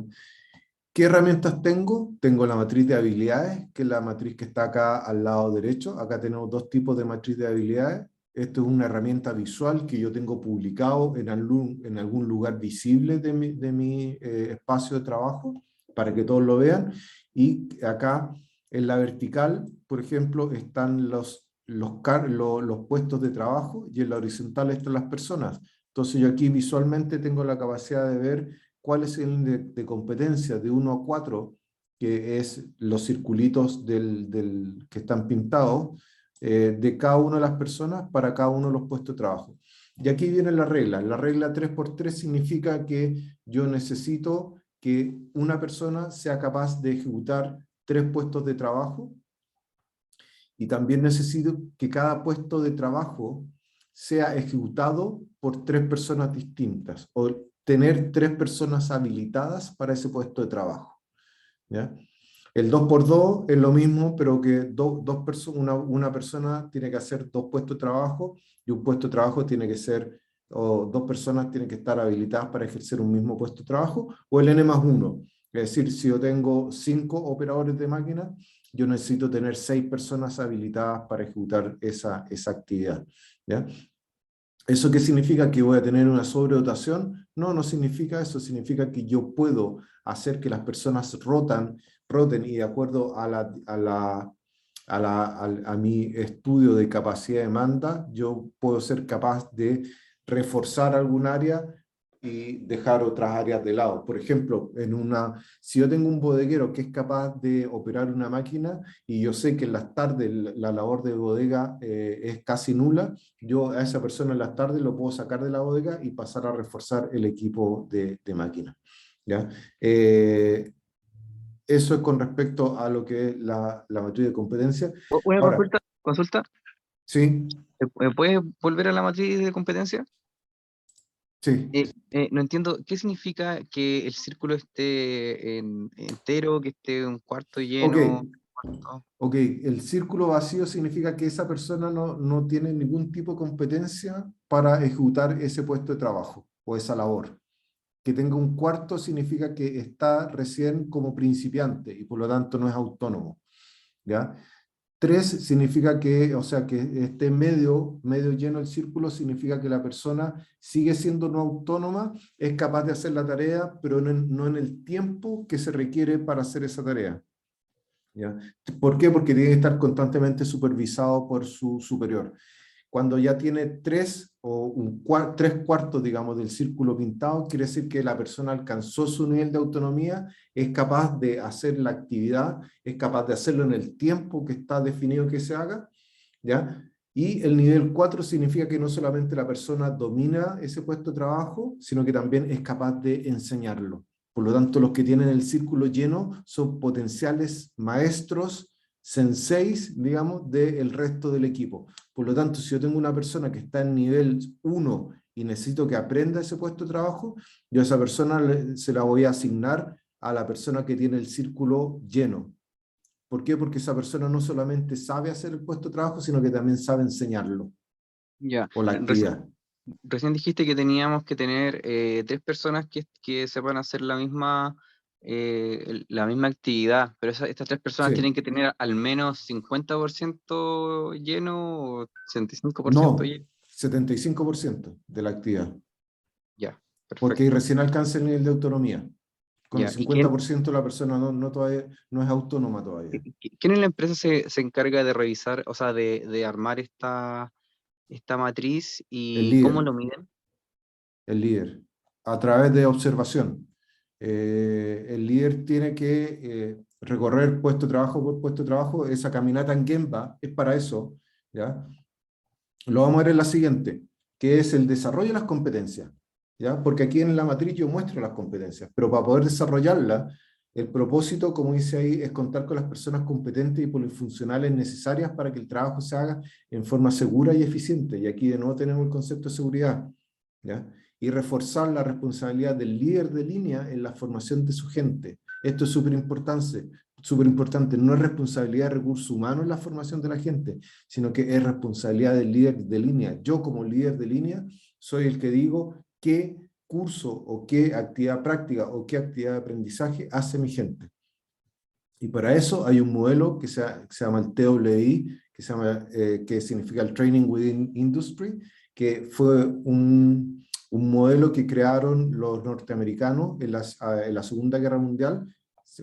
¿Qué herramientas tengo? Tengo la matriz de habilidades, que es la matriz que está acá al lado derecho. Acá tenemos dos tipos de matriz de habilidades. Esto es una herramienta visual que yo tengo publicado en algún lugar visible de mi espacio de trabajo, para que todos lo vean. Y acá en la vertical, por ejemplo, están los puestos de trabajo, y en la horizontal están las personas. Entonces yo aquí visualmente tengo la capacidad de ver cuál es el índice de competencia de 1 a 4, que es los circulitos que están pintados, de cada una de las personas para cada uno de los puestos de trabajo. Y aquí viene la regla. La regla 3x3 significa que yo necesito que una persona sea capaz de ejecutar 3 puestos de trabajo, y también necesito que cada puesto de trabajo sea ejecutado por 3 personas distintas, o tener 3 personas habilitadas para ese puesto de trabajo. ¿Ya? El 2x2 es lo mismo, pero que una persona tiene que hacer 2 puestos de trabajo, y un puesto de trabajo tiene que ser, o 2 personas tienen que estar habilitadas para ejercer un mismo puesto de trabajo, o el N+1. Es decir, si yo tengo 5 operadores de máquina, yo necesito tener 6 personas habilitadas para ejecutar esa actividad. ¿Ya? ¿Eso qué significa? ¿Que voy a tener una sobredotación? No, no significa eso. Significa que yo puedo hacer que las personas roten, y de acuerdo a mi estudio de capacidad-demanda, yo puedo ser capaz de reforzar algún área y dejar otras áreas de lado. Por ejemplo, si yo tengo un bodeguero que es capaz de operar una máquina, y yo sé que en las tardes la labor de bodega es casi nula, yo a esa persona en las tardes lo puedo sacar de la bodega y pasar a reforzar el equipo de máquina. ¿Ya? Eso es con respecto a lo que es la matriz de competencia. Una Ahora, consulta. sí, ¿Puedes volver a la matriz de competencia? sí. No entiendo, ¿qué significa que el círculo esté entero, que esté un cuarto Ok, lleno? ok, el círculo vacío significa que esa persona no tiene ningún tipo de competencia para ejecutar ese puesto de trabajo o esa labor. Que tenga un cuarto significa que está recién como principiante y por lo tanto no es autónomo. ¿Ya? 3 significa que, o sea, que esté medio lleno el círculo, significa que la persona sigue siendo no autónoma, es capaz de hacer la tarea, pero no en el tiempo que se requiere para hacer esa tarea. ¿Ya? ¿Por qué? Porque tiene que estar constantemente supervisado por su superior. Cuando ya tiene 3 o 3/4, digamos, del círculo pintado, quiere decir que la persona alcanzó su nivel de autonomía, es capaz de hacer la actividad, es capaz de hacerlo en el tiempo que está definido que se haga, ¿ya? Y el nivel 4 significa que no solamente la persona domina ese puesto de trabajo, sino que también es capaz de enseñarlo. Por lo tanto, los que tienen el círculo lleno son potenciales maestros senseis, digamos, del resto del equipo. Por lo tanto, si yo tengo una persona que está en nivel 1 y necesito que aprenda ese puesto de trabajo, yo a esa persona se la voy a asignar a la persona que tiene el círculo lleno. ¿Por qué? Porque esa persona no solamente sabe hacer el puesto de trabajo, sino que también sabe enseñarlo, Ya. o la actividad. Recién dijiste que teníamos que tener 3 personas que sepan hacer la misma actividad, pero estas 3 personas tienen Sí. que tener al menos 50% lleno o 65% No, lleno. 75% de la actividad. Ya, Porque ahí perfecto. recién alcanza el nivel de autonomía. Con el Ya. ¿Y quién, 50% la persona todavía, no es autónoma todavía. quién en la empresa se encarga de revisar, o sea, de armar esta matriz El y cómo líder, lo miden? el líder, a través de observación. El líder tiene que recorrer puesto de trabajo por puesto de trabajo. Esa caminata en Gemba es para eso, ¿ya? Lo vamos a ver en la siguiente, que es el desarrollo de las competencias, ¿ya? Porque aquí en la matriz yo muestro las competencias, pero para poder desarrollarlas, el propósito, como dice ahí, es contar con las personas competentes y polifuncionales necesarias para que el trabajo se haga en forma segura y eficiente. Y aquí de nuevo tenemos el concepto de seguridad, ¿ya? Y reforzar la responsabilidad del líder de línea en la formación de su gente. Esto es súper importante. No es responsabilidad de recursos humanos en la formación de la gente, sino que es responsabilidad del líder de línea. Yo como líder de línea soy el que digo qué curso o qué actividad práctica o qué actividad de aprendizaje hace mi gente. Y para eso hay un modelo que se llama el TWI, que significa el Training Within Industry, que fue un modelo que crearon los norteamericanos en la Segunda Guerra Mundial.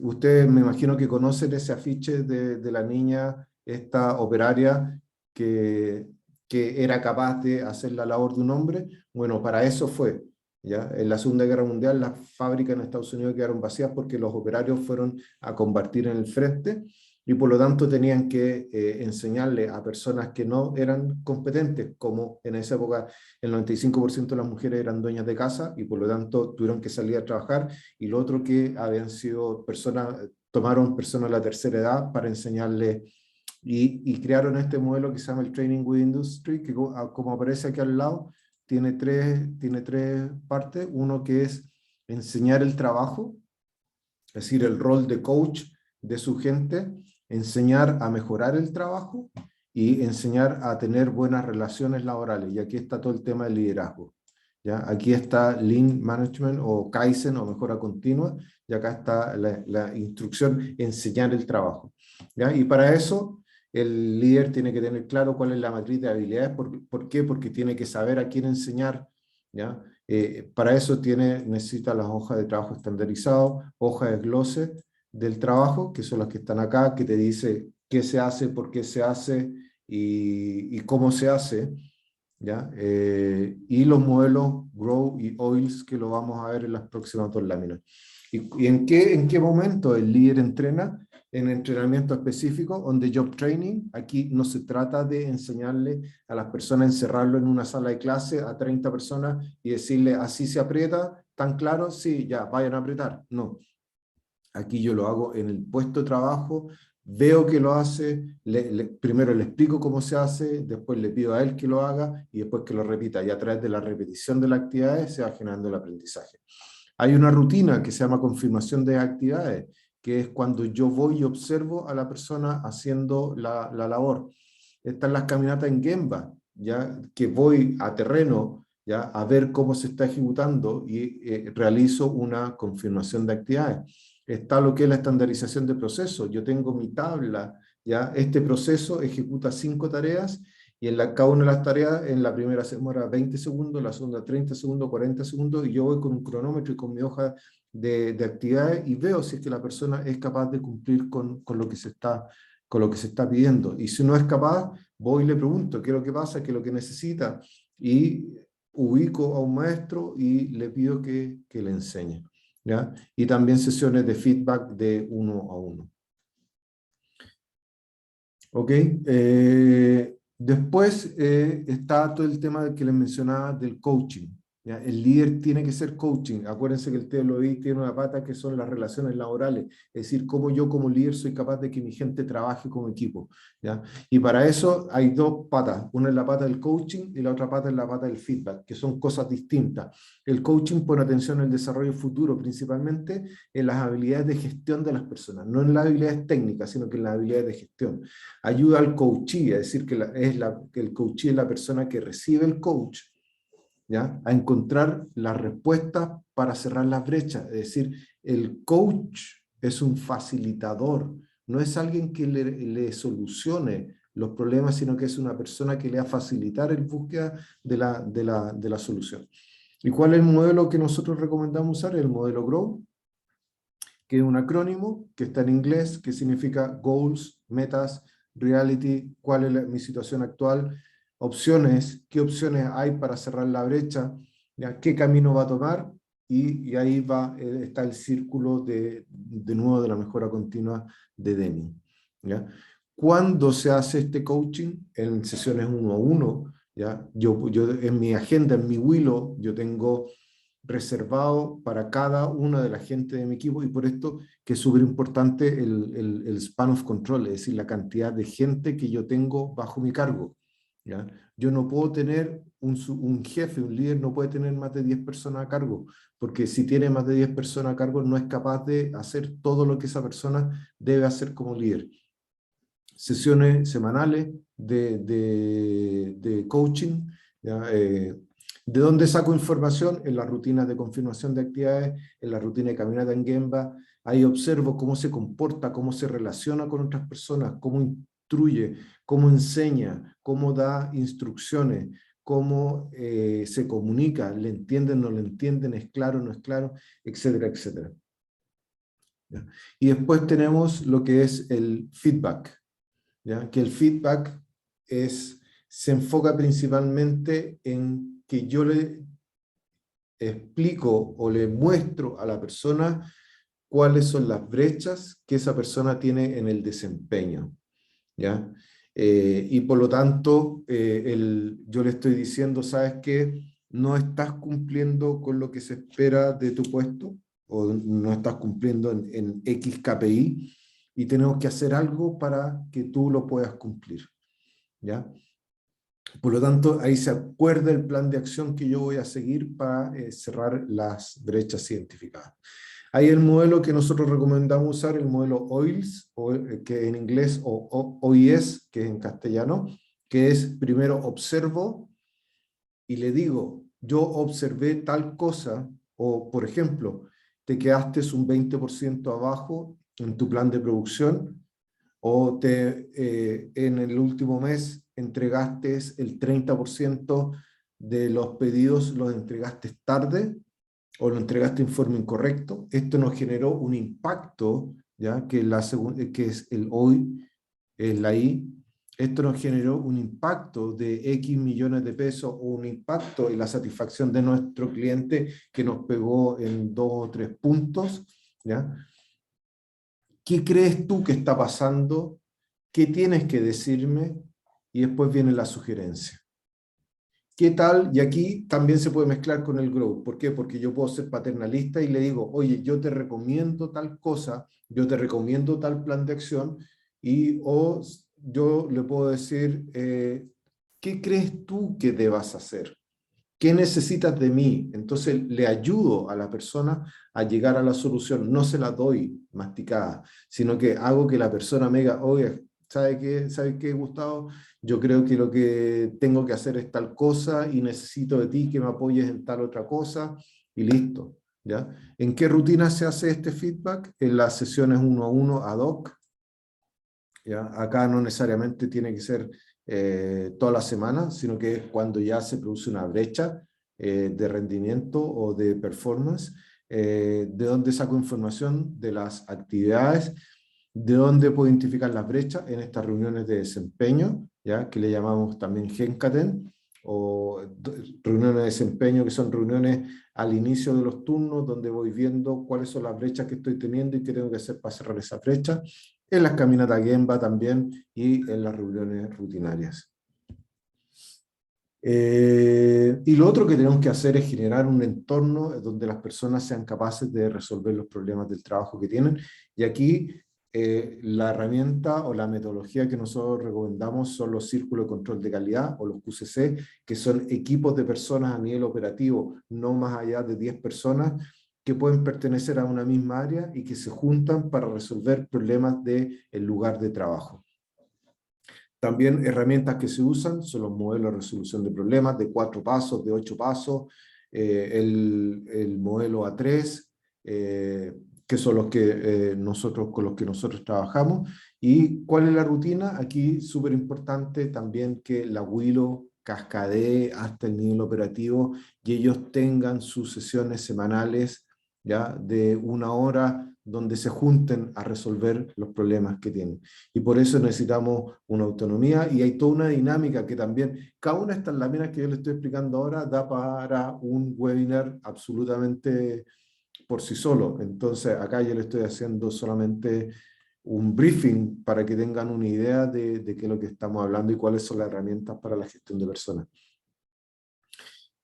Ustedes me imagino que conocen ese afiche de la niña, esta operaria, que, que era capaz de hacer la labor de un hombre. Bueno, para eso fue. ¿Ya? En la Segunda Guerra Mundial las fábricas en Estados Unidos quedaron vacías porque los operarios fueron a combatir en el frente y por lo tanto tenían que enseñarle a personas que no eran competentes, como en esa época el 95% de las mujeres eran dueñas de casa y por lo tanto tuvieron que salir a trabajar, y lo otro que habían sido tomaron personas de la tercera edad para enseñarles y crearon este modelo que se llama el Training with Industry, que como aparece aquí al lado, tiene tres partes. Uno que es enseñar el trabajo, es decir, el rol de coach de su gente, enseñar a mejorar el trabajo y enseñar a tener buenas relaciones laborales. Y aquí está todo el tema del liderazgo. ¿Ya? Aquí está Lean Management o Kaizen o mejora continua, y acá está la instrucción, enseñar el trabajo. ¿Ya? Y para eso el líder tiene que tener claro cuál es la matriz de habilidades. ¿Por qué? Porque tiene que saber a quién enseñar, ¿ya? Para eso necesita las hojas de trabajo estandarizado, hojas de desglose del trabajo, que son las que están acá, que te dice qué se hace, por qué se hace y cómo se hace, ¿ya? Y los modelos Grow y Oils, que lo vamos a ver en las próximas 2 láminas. ¿Y en qué momento el líder entrena? En entrenamiento específico, on the job training. Aquí no se trata de enseñarle a las personas, encerrarlo en una sala de clase a 30 personas y decirle así se aprieta, ¿tan claro? Sí, ya, vayan a apretar. No. Aquí yo lo hago en el puesto de trabajo, veo que lo hace, primero le explico cómo se hace, después le pido a él que lo haga y después que lo repita. Y a través de la repetición de las actividades se va generando el aprendizaje. Hay una rutina que se llama confirmación de actividades, que es cuando yo voy y observo a la persona haciendo la labor. Están las caminatas en Gemba, ¿ya? Que voy a terreno, ¿ya? A ver cómo se está ejecutando y realizo una confirmación de actividades. Está lo que es la estandarización de procesos. Yo tengo mi tabla, ¿ya? Este proceso ejecuta 5 tareas y cada una de las tareas, en la primera se demora 20 segundos, la segunda 30 segundos, 40 segundos, y yo voy con un cronómetro y con mi hoja de actividades y veo si es que la persona es capaz de cumplir con lo que se está pidiendo. Y si no es capaz, voy y le pregunto qué es lo que pasa, qué es lo que necesita, y ubico a un maestro y le pido que le enseñe, ¿ya? Y también sesiones de feedback de 1 a 1. ¿Ok? Después está todo el tema que les mencionaba del coaching, ¿ya? El líder tiene que ser coaching. Acuérdense que el TLOI tiene una pata que son las relaciones laborales, es decir, cómo yo como líder soy capaz de que mi gente trabaje como equipo, ¿ya? Y para eso hay dos patas, una es la pata del coaching y la otra pata es la pata del feedback, que son cosas distintas. El coaching pone atención en el desarrollo futuro, principalmente en las habilidades de gestión de las personas, no en las habilidades técnicas, sino que en las habilidades de gestión. Ayuda al coachee, es decir, que el coachee es la persona que recibe el coach, ¿ya? A encontrar las respuestas para cerrar las brechas. Es decir, el coach es un facilitador, no es alguien que le solucione los problemas, sino que es una persona que le va a facilitar el búsqueda de la solución. ¿Y cuál es el modelo que nosotros recomendamos usar? El modelo GROW, que es un acrónimo que está en inglés, que significa Goals, Metas, Reality, cuál es mi situación actual, opciones, qué opciones hay para cerrar la brecha, ¿ya? Qué camino va a tomar, y ahí está el círculo de nuevo de la mejora continua de Deming, ¿ya? ¿Cuándo se hace este coaching? En sesiones 1 a 1, ¿ya? Yo en mi agenda, en mi Willow, yo tengo reservado para cada una de la gente de mi equipo, y por esto que es súper importante el span of control, es decir, la cantidad de gente que yo tengo bajo mi cargo, ¿ya? Yo no puedo tener un jefe, un líder no puede tener más de 10 personas a cargo, porque si tiene más de 10 personas a cargo no es capaz de hacer todo lo que esa persona debe hacer como líder. Sesiones semanales de coaching, ¿ya? ¿De dónde saco información? En las rutinas de confirmación de actividades, en la rutina de caminata en Gemba. Ahí observo cómo se comporta, cómo se relaciona con otras personas, cómo instruye, cómo enseña, cómo da instrucciones, cómo se comunica, le entienden, no le entienden, es claro, no es claro, etcétera, etcétera. ¿Ya? Y después tenemos lo que es el feedback, ¿ya? Que el feedback se enfoca principalmente en que yo le explico o le muestro a la persona cuáles son las brechas que esa persona tiene en el desempeño, ¿ya? Y por lo tanto, yo le estoy diciendo, ¿sabes qué? No estás cumpliendo con lo que se espera de tu puesto, o no estás cumpliendo en X KPI, y tenemos que hacer algo para que tú lo puedas cumplir, ¿ya? Por lo tanto, ahí se acuerda el plan de acción que yo voy a seguir para cerrar las brechas identificadas. Hay el modelo que nosotros recomendamos usar, el modelo OILS, que en inglés, o OIS, que es en castellano, que es primero observo y le digo, yo observé tal cosa, o por ejemplo, te quedaste un 20% abajo en tu plan de producción, o en el último mes entregaste el 30% de los pedidos, los entregaste tarde, o lo entregaste en forma incorrecta. Esto nos generó un impacto, ¿ya? Que es el hoy, es la I. Esto nos generó un impacto de X millones de pesos, o un impacto en la satisfacción de nuestro cliente que nos pegó en 2 o 3 puntos, ¿ya? ¿Qué crees tú que está pasando? ¿Qué tienes que decirme? Y después viene la sugerencia. ¿Qué tal? Y aquí también se puede mezclar con el grow. ¿Por qué? Porque yo puedo ser paternalista y le digo, oye, yo te recomiendo tal cosa, yo te recomiendo tal plan de acción, o yo le puedo decir, ¿qué crees tú que debas hacer? ¿Qué necesitas de mí? Entonces le ayudo a la persona a llegar a la solución. No se la doy masticada, sino que hago que la persona me diga, oye, ¿sabe qué, Gustavo? Yo creo que lo que tengo que hacer es tal cosa y necesito de ti que me apoyes en tal otra cosa, y listo, ¿ya? ¿En qué rutina se hace este feedback? En las sesiones 1 a 1 ad hoc, ¿ya? Acá no necesariamente tiene que ser toda la semana, sino que es cuando ya se produce una brecha de rendimiento o de performance. ¿De dónde saco información? De las actividades. ¿De dónde puedo identificar las brechas? En estas reuniones de desempeño, ¿ya? Que le llamamos también Genkaten, o reuniones de desempeño, que son reuniones al inicio de los turnos, donde voy viendo cuáles son las brechas que estoy teniendo y qué tengo que hacer para cerrar esas brechas. En las caminatas Gemba también, y en las reuniones rutinarias. Y lo otro que tenemos que hacer es generar un entorno donde las personas sean capaces de resolver los problemas del trabajo que tienen. Y aquí la herramienta o la metodología que nosotros recomendamos son los círculos de control de calidad o los QCC, que son equipos de personas a nivel operativo, no más allá de 10 personas, que pueden pertenecer a una misma área y que se juntan para resolver problemas del lugar de trabajo. También herramientas que se usan son los modelos de resolución de problemas de 4 pasos, de 8 pasos, el modelo A3, que son los que con los que nosotros trabajamos. ¿Y cuál es la rutina? Aquí súper importante también que la Willow cascadee hasta el nivel operativo y ellos tengan sus sesiones semanales, ¿ya?, de 1 hora, donde se junten a resolver los problemas que tienen. Y por eso necesitamos una autonomía, y hay toda una dinámica que también, cada una de estas láminas que yo les estoy explicando ahora, da para un webinar absolutamente por sí solo. Entonces acá yo le estoy haciendo solamente un briefing para que tengan una idea de qué es lo que estamos hablando y cuáles son las herramientas para la gestión de personas.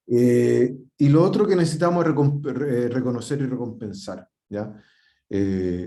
Y lo otro que necesitamos es reconocer y recompensar, ¿ya?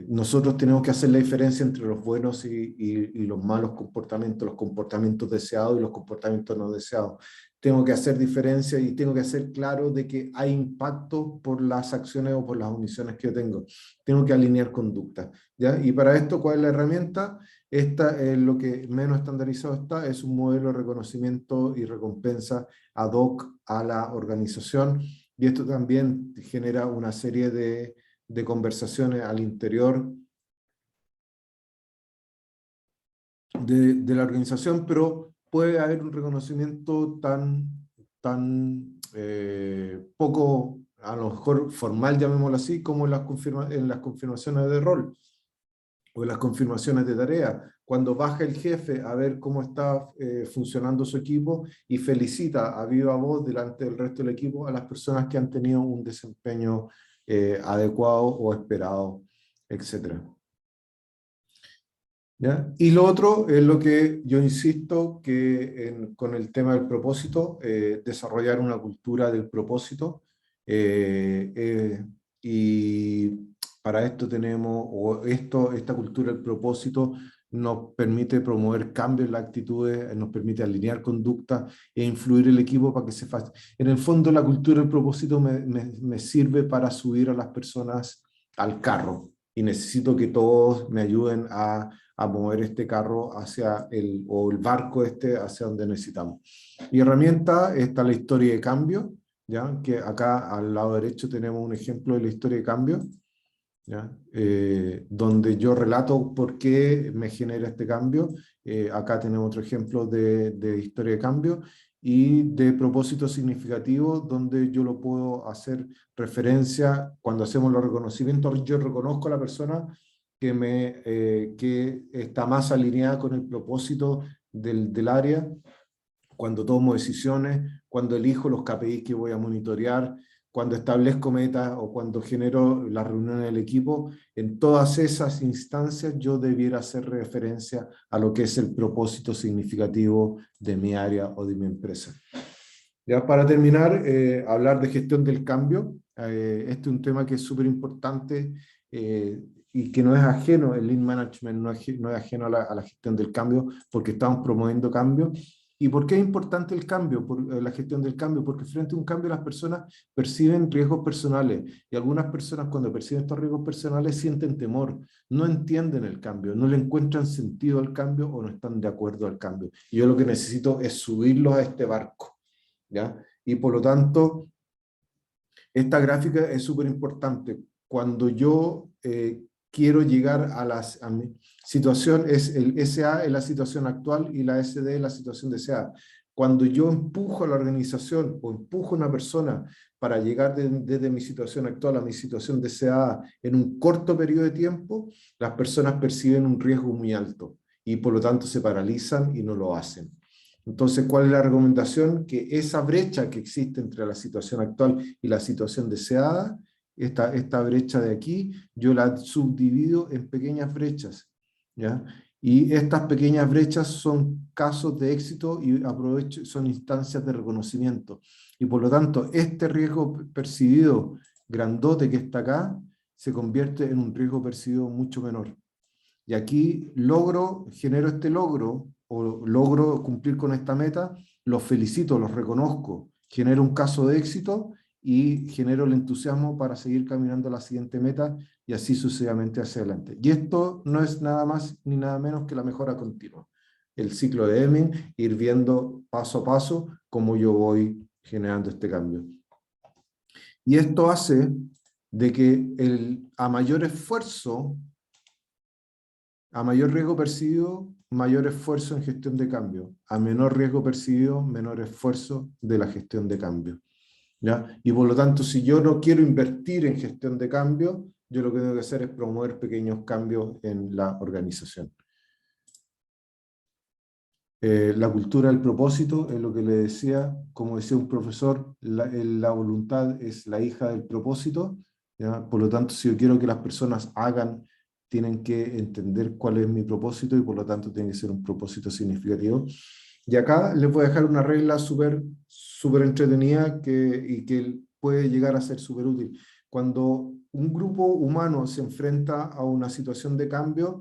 Nosotros tenemos que hacer la diferencia entre los buenos y los malos comportamientos, los comportamientos deseados y los comportamientos no deseados. Tengo que hacer diferencia y tengo que hacer claro de que hay impacto por las acciones o por las omisiones que yo tengo. Tengo que alinear conducta, ¿ya? Y para esto, ¿cuál es la herramienta? Esta es lo que menos estandarizado está, es un modelo de reconocimiento y recompensa ad hoc a la organización, y esto también genera una serie de conversaciones al interior de la organización, pero puede haber un reconocimiento tan poco, a lo mejor formal, llamémoslo así, como en las confirmaciones de rol o en las confirmaciones de tarea, cuando baja el jefe a ver cómo está funcionando su equipo y felicita a viva voz delante del resto del equipo a las personas que han tenido un desempeño adecuado o esperado, etc. ¿Ya? Y lo otro es lo que yo insisto, que con el tema del propósito, desarrollar una cultura del propósito, y para esto tenemos, esta cultura del propósito nos permite promover cambios en las actitudes, nos permite alinear conducta e influir el equipo para que se fasse. En el fondo, la cultura del propósito me sirve para subir a las personas al carro, y necesito que todos me ayuden a mover este carro o el barco hacia donde necesitamos. Y herramienta está la historia de cambio, ¿ya? Que acá al lado derecho tenemos un ejemplo de la historia de cambio, ¿ya? Donde yo relato por qué me genera este cambio. Acá tenemos otro ejemplo de historia de cambio y de propósito significativo, donde yo lo puedo hacer referencia cuando hacemos los reconocimientos. Yo reconozco a la persona que está más alineada con el propósito del área, cuando tomo decisiones, cuando elijo los KPIs que voy a monitorear, cuando establezco metas o cuando genero las reuniones del equipo. En todas esas instancias yo debiera hacer referencia a lo que es el propósito significativo de mi área o de mi empresa. Ya para terminar, hablar de gestión del cambio. Este es un tema que es súper importante y que no es ajeno, el Lean Management no es ajeno a la gestión del cambio, porque estamos promoviendo cambio. ¿Y por qué es importante el cambio, la gestión del cambio? Porque frente a un cambio las personas perciben riesgos personales, y algunas personas cuando perciben estos riesgos personales sienten temor, no entienden el cambio, no le encuentran sentido al cambio o no están de acuerdo al cambio. Y yo lo que necesito es subirlos a este barco, ¿ya? Y por lo tanto, esta gráfica es súper importante. Cuando yo quiero llegar a mi situación, es el SA es la situación actual y la SD es la situación deseada. Cuando yo empujo a la organización o empujo a una persona para llegar desde mi situación actual a mi situación deseada en un corto periodo de tiempo, las personas perciben un riesgo muy alto y por lo tanto se paralizan y no lo hacen. Entonces, ¿cuál es la recomendación? Que esa brecha que existe entre la situación actual y la situación deseada, esta brecha de aquí, yo la subdivido en pequeñas brechas, ¿ya? Y estas pequeñas brechas son casos de éxito y aprovecho, son instancias de reconocimiento. Y por lo tanto, este riesgo percibido grandote que está acá, se convierte en un riesgo percibido mucho menor. Y aquí genero este logro, o logro cumplir con esta meta, los felicito, los reconozco, genero un caso de éxito y genero el entusiasmo para seguir caminando a la siguiente meta y así sucesivamente hacia adelante. Y esto no es nada más ni nada menos que la mejora continua. El ciclo de Deming, ir viendo paso a paso cómo yo voy generando este cambio. Y esto hace de que a mayor esfuerzo, a mayor riesgo percibido, mayor esfuerzo en gestión de cambio. A menor riesgo percibido, menor esfuerzo de la gestión de cambio. ¿Ya? Y por lo tanto, si yo no quiero invertir en gestión de cambio, yo lo que tengo que hacer es promover pequeños cambios en la organización. La cultura del propósito es lo que le decía, como decía un profesor, la voluntad es la hija del propósito, ¿ya? Por lo tanto, si yo quiero que las personas hagan, tienen que entender cuál es mi propósito y por lo tanto tiene que ser un propósito significativo. Y acá les voy a dejar una regla súper entretenida y que puede llegar a ser súper útil. Cuando un grupo humano se enfrenta a una situación de cambio,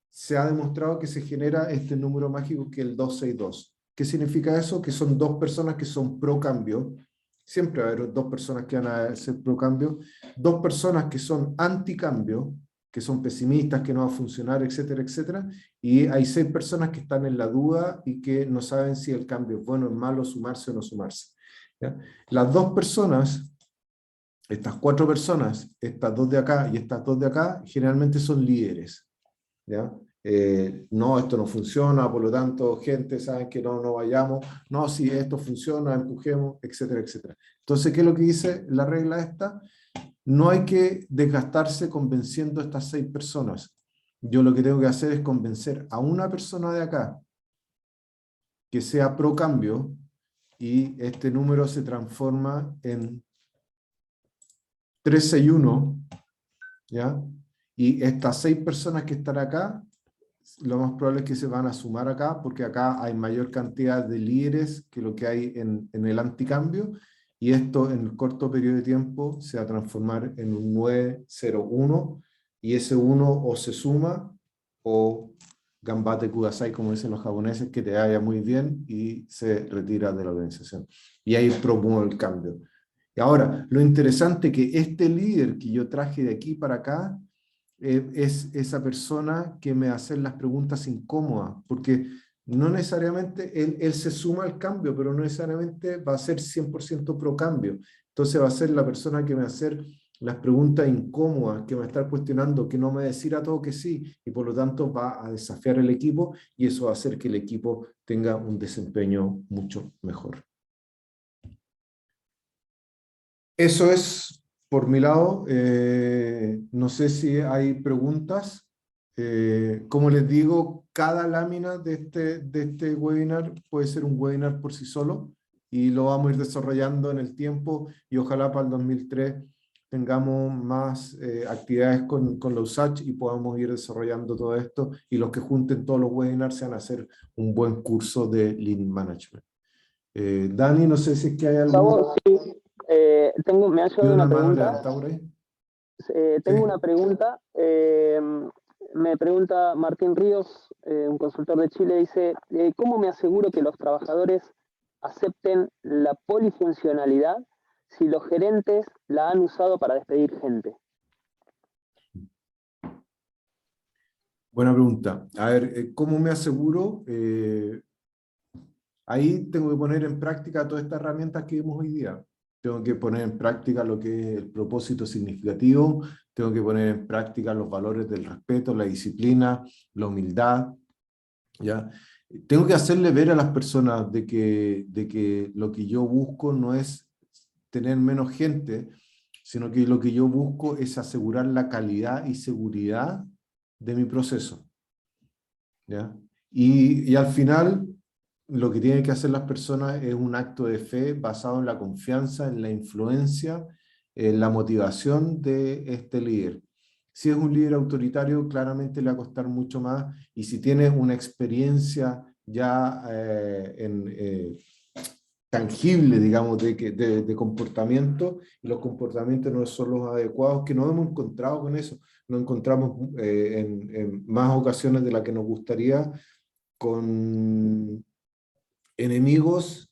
se ha demostrado que se genera este número mágico que es el 262. ¿Qué significa eso? Que son dos personas que son pro cambio. Siempre va a haber dos personas que van a ser pro cambio. Dos personas que son anti cambio, que son pesimistas, que no va a funcionar, etcétera, etcétera. Y hay 6 personas que están en la duda y que no saben si el cambio es bueno, es malo, sumarse o no sumarse. ¿Ya? Las dos personas, estas 4 personas, estas 2 de acá y estas 2 de acá, generalmente son líderes. ¿Ya? No, esto no funciona, por lo tanto, gente, saben que no vayamos, no, si esto funciona, empujemos, etcétera, etcétera. Entonces, ¿qué es lo que dice la regla esta? No hay que desgastarse convenciendo a estas 6 personas. Yo lo que tengo que hacer es convencer a una persona de acá que sea pro cambio y este número se transforma en 361, ¿ya? Y estas 6 personas que están acá, lo más probable es que se van a sumar acá, porque acá hay mayor cantidad de líderes que lo que hay en el anticambio, y esto en el corto periodo de tiempo se va a transformar en un 901, y ese 1 o se suma, o gambate kudasai, como dicen los japoneses, que te vaya muy bien, y se retira de la organización. Y ahí promueve el cambio. Y ahora, lo interesante es que este líder que yo traje de aquí para acá, es esa persona que me hace las preguntas incómodas, porque no necesariamente él se suma al cambio, pero no necesariamente va a ser 100% pro cambio. Entonces va a ser la persona que me va a hacer las preguntas incómodas, que me va a estar cuestionando, que no me va a decir a todo que sí, y por lo tanto va a desafiar el equipo, y eso va a hacer que el equipo tenga un desempeño mucho mejor. Eso es por mi lado. No sé si hay preguntas. Como les digo, cada lámina de este webinar puede ser un webinar por sí solo y lo vamos a ir desarrollando en el tiempo y ojalá para el 2003 tengamos más actividades con la USACH y podamos ir desarrollando todo esto y los que junten todos los webinars se van a hacer un buen curso de Lean Management. Dani, no sé si es que hay algo. Sí. Me han llegado una pregunta. Tengo una pregunta. Me pregunta Martín Ríos, un consultor de Chile, dice, ¿cómo me aseguro que los trabajadores acepten la polifuncionalidad si los gerentes la han usado para despedir gente? Buena pregunta. A ver, ¿cómo me aseguro? Ahí tengo que poner en práctica todas estas herramientas que vimos hoy día. Tengo que poner en práctica lo que es el propósito significativo, tengo que poner en práctica los valores del respeto, la disciplina, la humildad, ¿ya? Tengo que hacerle ver a las personas de que lo que yo busco no es tener menos gente, sino que lo que yo busco es asegurar la calidad y seguridad de mi proceso, ¿ya? Y al final, lo que tienen que hacer las personas es un acto de fe basado en la confianza, en la influencia, en la motivación de este líder. Si es un líder autoritario, claramente le va a costar mucho más, y si tiene una experiencia ya tangible, digamos, de comportamiento, y los comportamientos no son los adecuados, que nos hemos encontrado con eso, nos encontramos en más ocasiones de las que nos gustaría, con enemigos,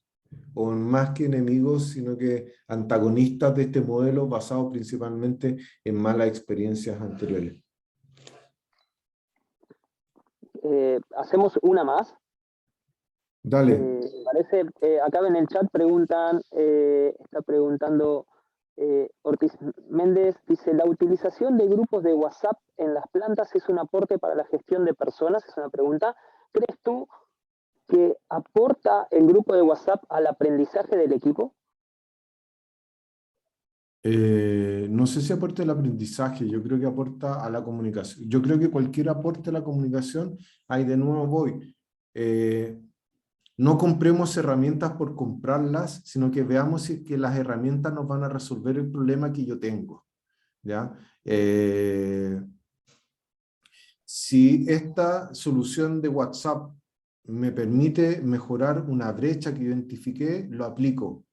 o más que enemigos, sino que antagonistas de este modelo basado principalmente en malas experiencias anteriores. Hacemos una más. Dale. Parece, acá en el chat preguntan, está preguntando Ortiz Méndez, dice, ¿la utilización de grupos de WhatsApp en las plantas es un aporte para la gestión de personas? Es una pregunta. ¿Crees tú que aporta el grupo de WhatsApp al aprendizaje del equipo? No sé si aporta el aprendizaje, yo creo que aporta a la comunicación. Yo creo que cualquier aporte a la comunicación, ahí de nuevo voy. No compremos herramientas por comprarlas, sino que veamos si que las herramientas nos van a resolver el problema que yo tengo, ¿ya? Si esta solución de WhatsApp me permite mejorar una brecha que identifiqué, lo aplico,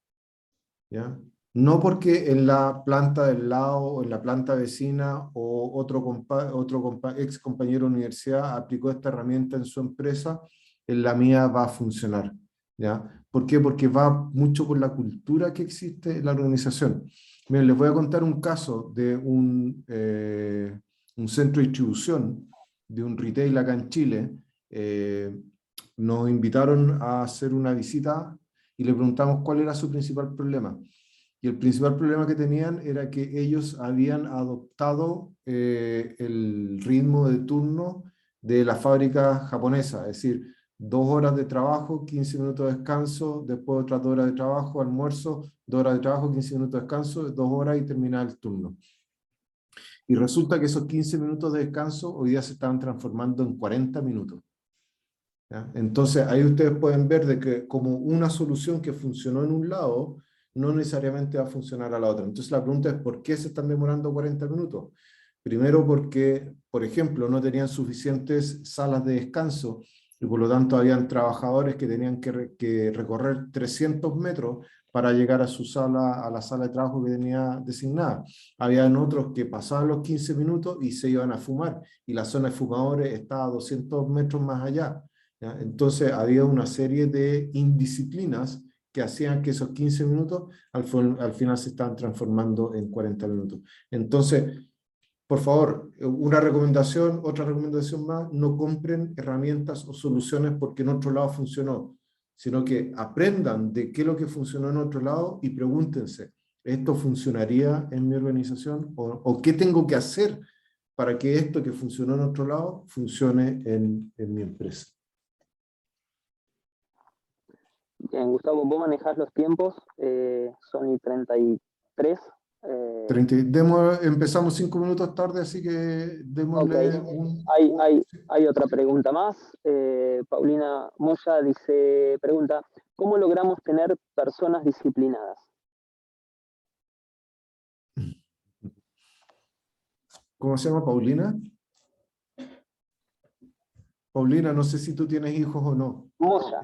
¿ya? No porque en la planta del lado, o en la planta vecina, o otro ex compañero de universidad aplicó esta herramienta en su empresa, en la mía va a funcionar, ¿ya? ¿Por qué? Porque va mucho por la cultura que existe en la organización. Miren, les voy a contar un caso de un centro de distribución, de un retail acá en Chile. Nos invitaron a hacer una visita y le preguntamos cuál era su principal problema. Y el principal problema que tenían era que ellos habían adoptado el ritmo de turno de la fábrica japonesa, es decir, 2 horas de trabajo, 15 minutos de descanso, después otras 2 horas de trabajo, almuerzo, 2 horas de trabajo, 15 minutos de descanso, 2 horas y terminar el turno. Y resulta que esos 15 minutos de descanso hoy día se estaban transformando en 40 minutos. ¿Ya? Entonces ahí ustedes pueden ver de que como una solución que funcionó en un lado, no necesariamente va a funcionar a la otra. Entonces la pregunta es, ¿por qué se están demorando 40 minutos? Primero porque, por ejemplo, no tenían suficientes salas de descanso, y por lo tanto habían trabajadores que tenían que recorrer 300 metros para llegar a su sala, a la sala de trabajo que tenía designada. Habían otros que pasaban los 15 minutos y se iban a fumar, y la zona de fumadores estaba a 200 metros más allá, ¿ya? Entonces había una serie de indisciplinas que hacían que esos 15 minutos al final se estaban transformando en 40 minutos. Entonces, por favor, una recomendación, otra recomendación más: no compren herramientas o soluciones porque en otro lado funcionó, sino que aprendan de qué es lo que funcionó en otro lado y pregúntense, ¿esto funcionaría en mi organización? ¿O qué tengo que hacer para que esto que funcionó en otro lado funcione en mi empresa? Bien, Gustavo, vos manejás los tiempos, son y 33. Empezamos 5 minutos tarde, así que démosle un... Hay otra pregunta más. Paulina Moya pregunta, ¿cómo logramos tener personas disciplinadas? ¿Cómo se llama, Paulina? Paulina, no sé si tú tienes hijos o no. Moya.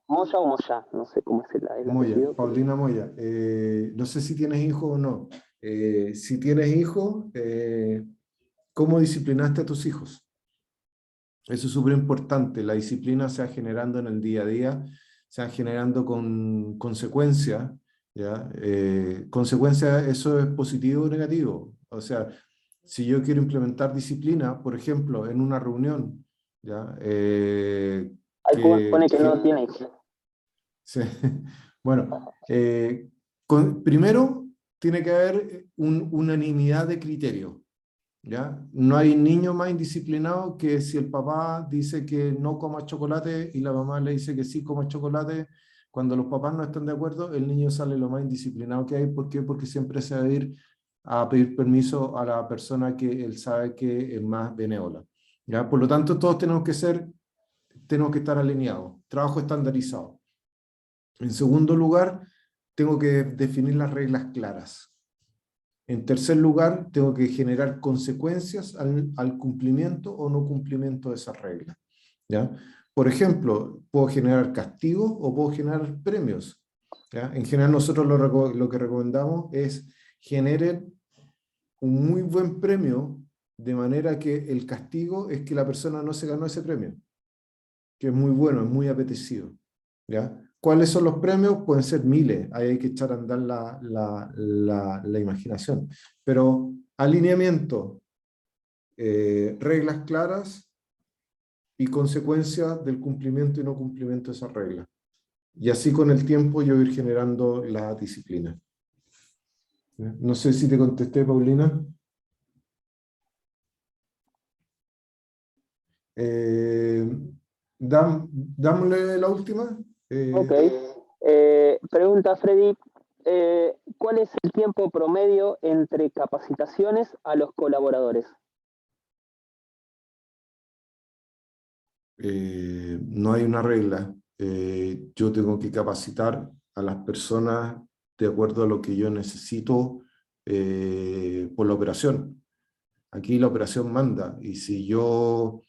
Moya o Moya, no sé cómo es el apellido. Paulina Moya. No sé si tienes hijos o no. Si tienes hijos, ¿cómo disciplinaste a tus hijos? Eso es súper importante. La disciplina se va generando en el día a día, se va generando con consecuencias, ¿ya? Consecuencias, ¿eso es positivo o negativo? O sea, si yo quiero implementar disciplina, por ejemplo, en una reunión, ¿ya? Pone que no tiene hijos. Sí. Bueno, primero tiene que haber unanimidad de criterio, ¿ya? No hay niño más indisciplinado que si el papá dice que no coma chocolate y la mamá le dice que sí coma chocolate. Cuando los papás no están de acuerdo, el niño sale lo más indisciplinado que hay. ¿Por qué? Porque siempre se va a ir a pedir permiso a la persona que él sabe que es más benévola, ¿ya? Por lo tanto, todos tenemos que estar alineados, trabajo estandarizado. En segundo lugar, tengo que definir las reglas claras, En tercer lugar, tengo que generar consecuencias al cumplimiento o no cumplimiento de esas reglas, ¿ya? Por ejemplo, puedo generar castigos o puedo generar premios, ¿ya? En general nosotros lo que recomendamos es generen un muy buen premio, de manera que el castigo es que la persona no se ganó ese premio, que es muy bueno, es muy apetecido, ¿ya? ¿Cuáles son los premios? Pueden ser miles, ahí hay que echar a andar la imaginación. Pero alineamiento, reglas claras y consecuencias del cumplimiento y no cumplimiento de esas reglas. Y así con el tiempo yo ir generando la disciplina. No sé si te contesté, Paulina. Dámosle la última. Ok. Pregunta Freddy, ¿cuál es el tiempo promedio entre capacitaciones a los colaboradores? No hay una regla. Yo tengo que capacitar a las personas de acuerdo a lo que yo necesito por la operación. Aquí la operación manda, y si yo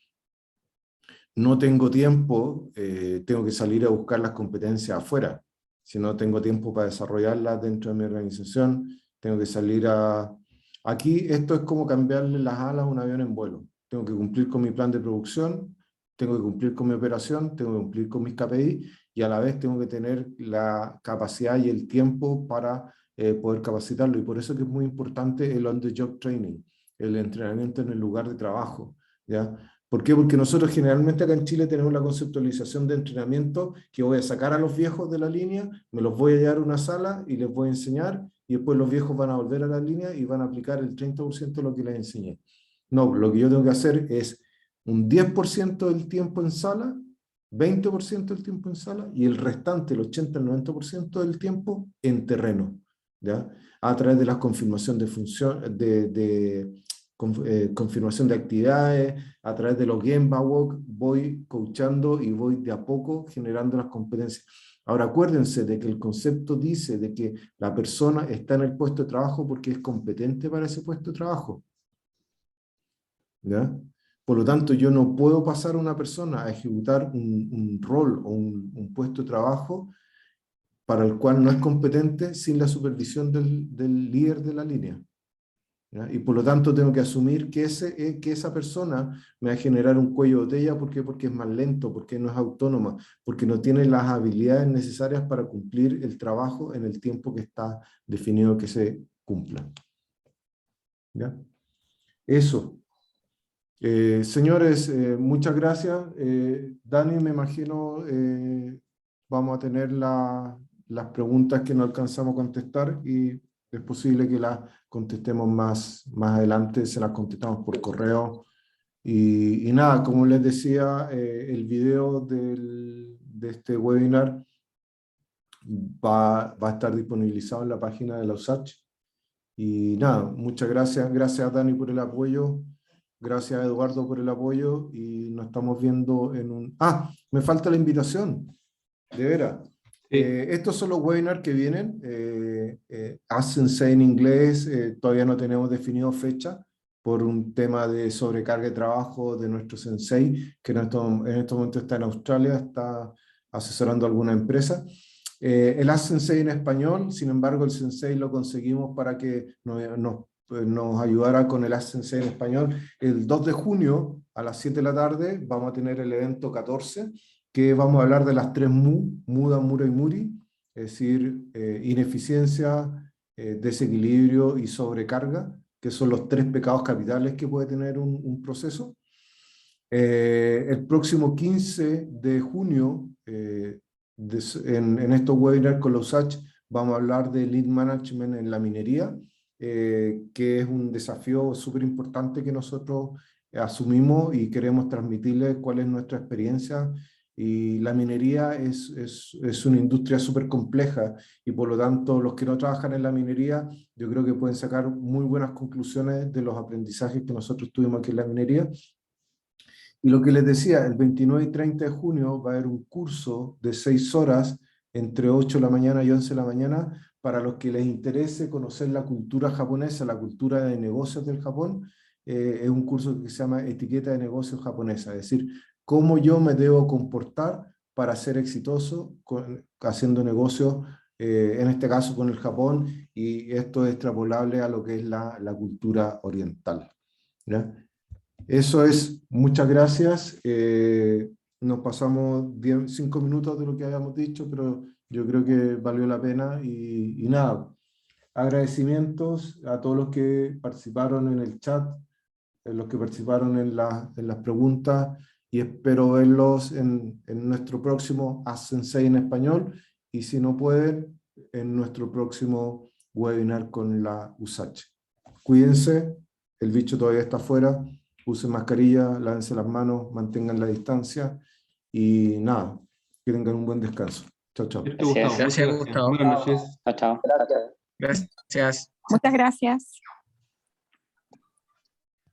no tengo tiempo, tengo que salir a buscar las competencias afuera. Si no tengo tiempo para desarrollarlas dentro de mi organización, tengo que salir a... Aquí esto es como cambiarle las alas a un avión en vuelo. Tengo que cumplir con mi plan de producción, tengo que cumplir con mi operación, tengo que cumplir con mis KPI, y a la vez tengo que tener la capacidad y el tiempo para poder capacitarlo. Y por eso que es muy importante el on-the-job training, el entrenamiento en el lugar de trabajo, ¿ya? ¿Por qué? Porque nosotros generalmente acá en Chile tenemos la conceptualización de entrenamiento que voy a sacar a los viejos de la línea, me los voy a llevar a una sala y les voy a enseñar, y después los viejos van a volver a la línea y van a aplicar el 30% de lo que les enseñé. No, lo que yo tengo que hacer es un 10% del tiempo en sala, 20% del tiempo en sala, y el restante, el 80 al 90% del tiempo en terreno, ¿ya? A través de la confirmación de función, confirmación de actividades, a través de los Gemba Walk, voy coachando y voy de a poco generando las competencias. Ahora acuérdense de que el concepto dice de que la persona está en el puesto de trabajo porque es competente para ese puesto de trabajo, ¿ya? Por lo tanto, yo no puedo pasar a una persona a ejecutar un rol o un puesto de trabajo para el cual no es competente sin la supervisión del líder de la línea, ¿ya? Y por lo tanto tengo que asumir que esa persona me va a generar un cuello de botella. ¿Por qué? Porque es más lento, porque no es autónoma, porque no tiene las habilidades necesarias para cumplir el trabajo en el tiempo que está definido que se cumpla, ¿ya? Eso. Señores, muchas gracias. Dani, me imagino vamos a tener las preguntas que no alcanzamos a contestar, y es posible que las contestemos más adelante, se las contestamos por correo. Y nada, como les decía, el video de este webinar va a estar disponibilizado en la página de la USACH. Y nada, muchas gracias. Gracias, Dani, por el apoyo. Gracias, Eduardo, por el apoyo, y nos estamos viendo en un... Ah, me falta la invitación, de veras. Sí. Estos son los webinars que vienen. Ask Sensei en inglés, todavía no tenemos definido fecha por un tema de sobrecarga de trabajo de nuestro sensei, que en este momento está en Australia, está asesorando a alguna empresa. El Ask Sensei en español, sin embargo, el Sensei lo conseguimos para que nos ayudara con el Ask Sensei en español. El 2 de junio a las 7 de la tarde vamos a tener el evento 14, que vamos a hablar de las 3 muda, mura y muri, es decir, ineficiencia, desequilibrio y sobrecarga, que son los 3 pecados capitales que puede tener un proceso. El próximo 15 de junio, en estos webinars con los USACH, vamos a hablar de Lean Management en la minería, que es un desafío súper importante que nosotros asumimos y queremos transmitirles cuál es nuestra experiencia. Y la minería es una industria súper compleja, y por lo tanto los que no trabajan en la minería yo creo que pueden sacar muy buenas conclusiones de los aprendizajes que nosotros tuvimos aquí en la minería. Y lo que les decía, el 29 y 30 de junio va a haber un curso de 6 horas entre 8 de la mañana y 11 de la mañana para los que les interese conocer la cultura japonesa, la cultura de negocios del Japón, es un curso que se llama Etiqueta de Negocios Japonesa, es decir, cómo yo me debo comportar para ser exitoso haciendo negocios, en este caso con el Japón, y esto es extrapolable a lo que es la cultura oriental, ¿ya? Eso es, muchas gracias. Nos pasamos 5 minutos de lo que habíamos dicho, pero yo creo que valió la pena y nada, agradecimientos a todos los que participaron en el chat, los que participaron en las preguntas, y espero verlos en nuestro próximo Ask Sensei en español, y si no pueden, en nuestro próximo webinar con la USACH. Cuídense, el bicho todavía está afuera, usen mascarilla, lávense las manos, mantengan la distancia, y nada, que tengan un buen descanso. Chao, chao. Gracias, Gustavo. Buenas noches. Chao, chao. Gracias. Gracias. Muchas gracias.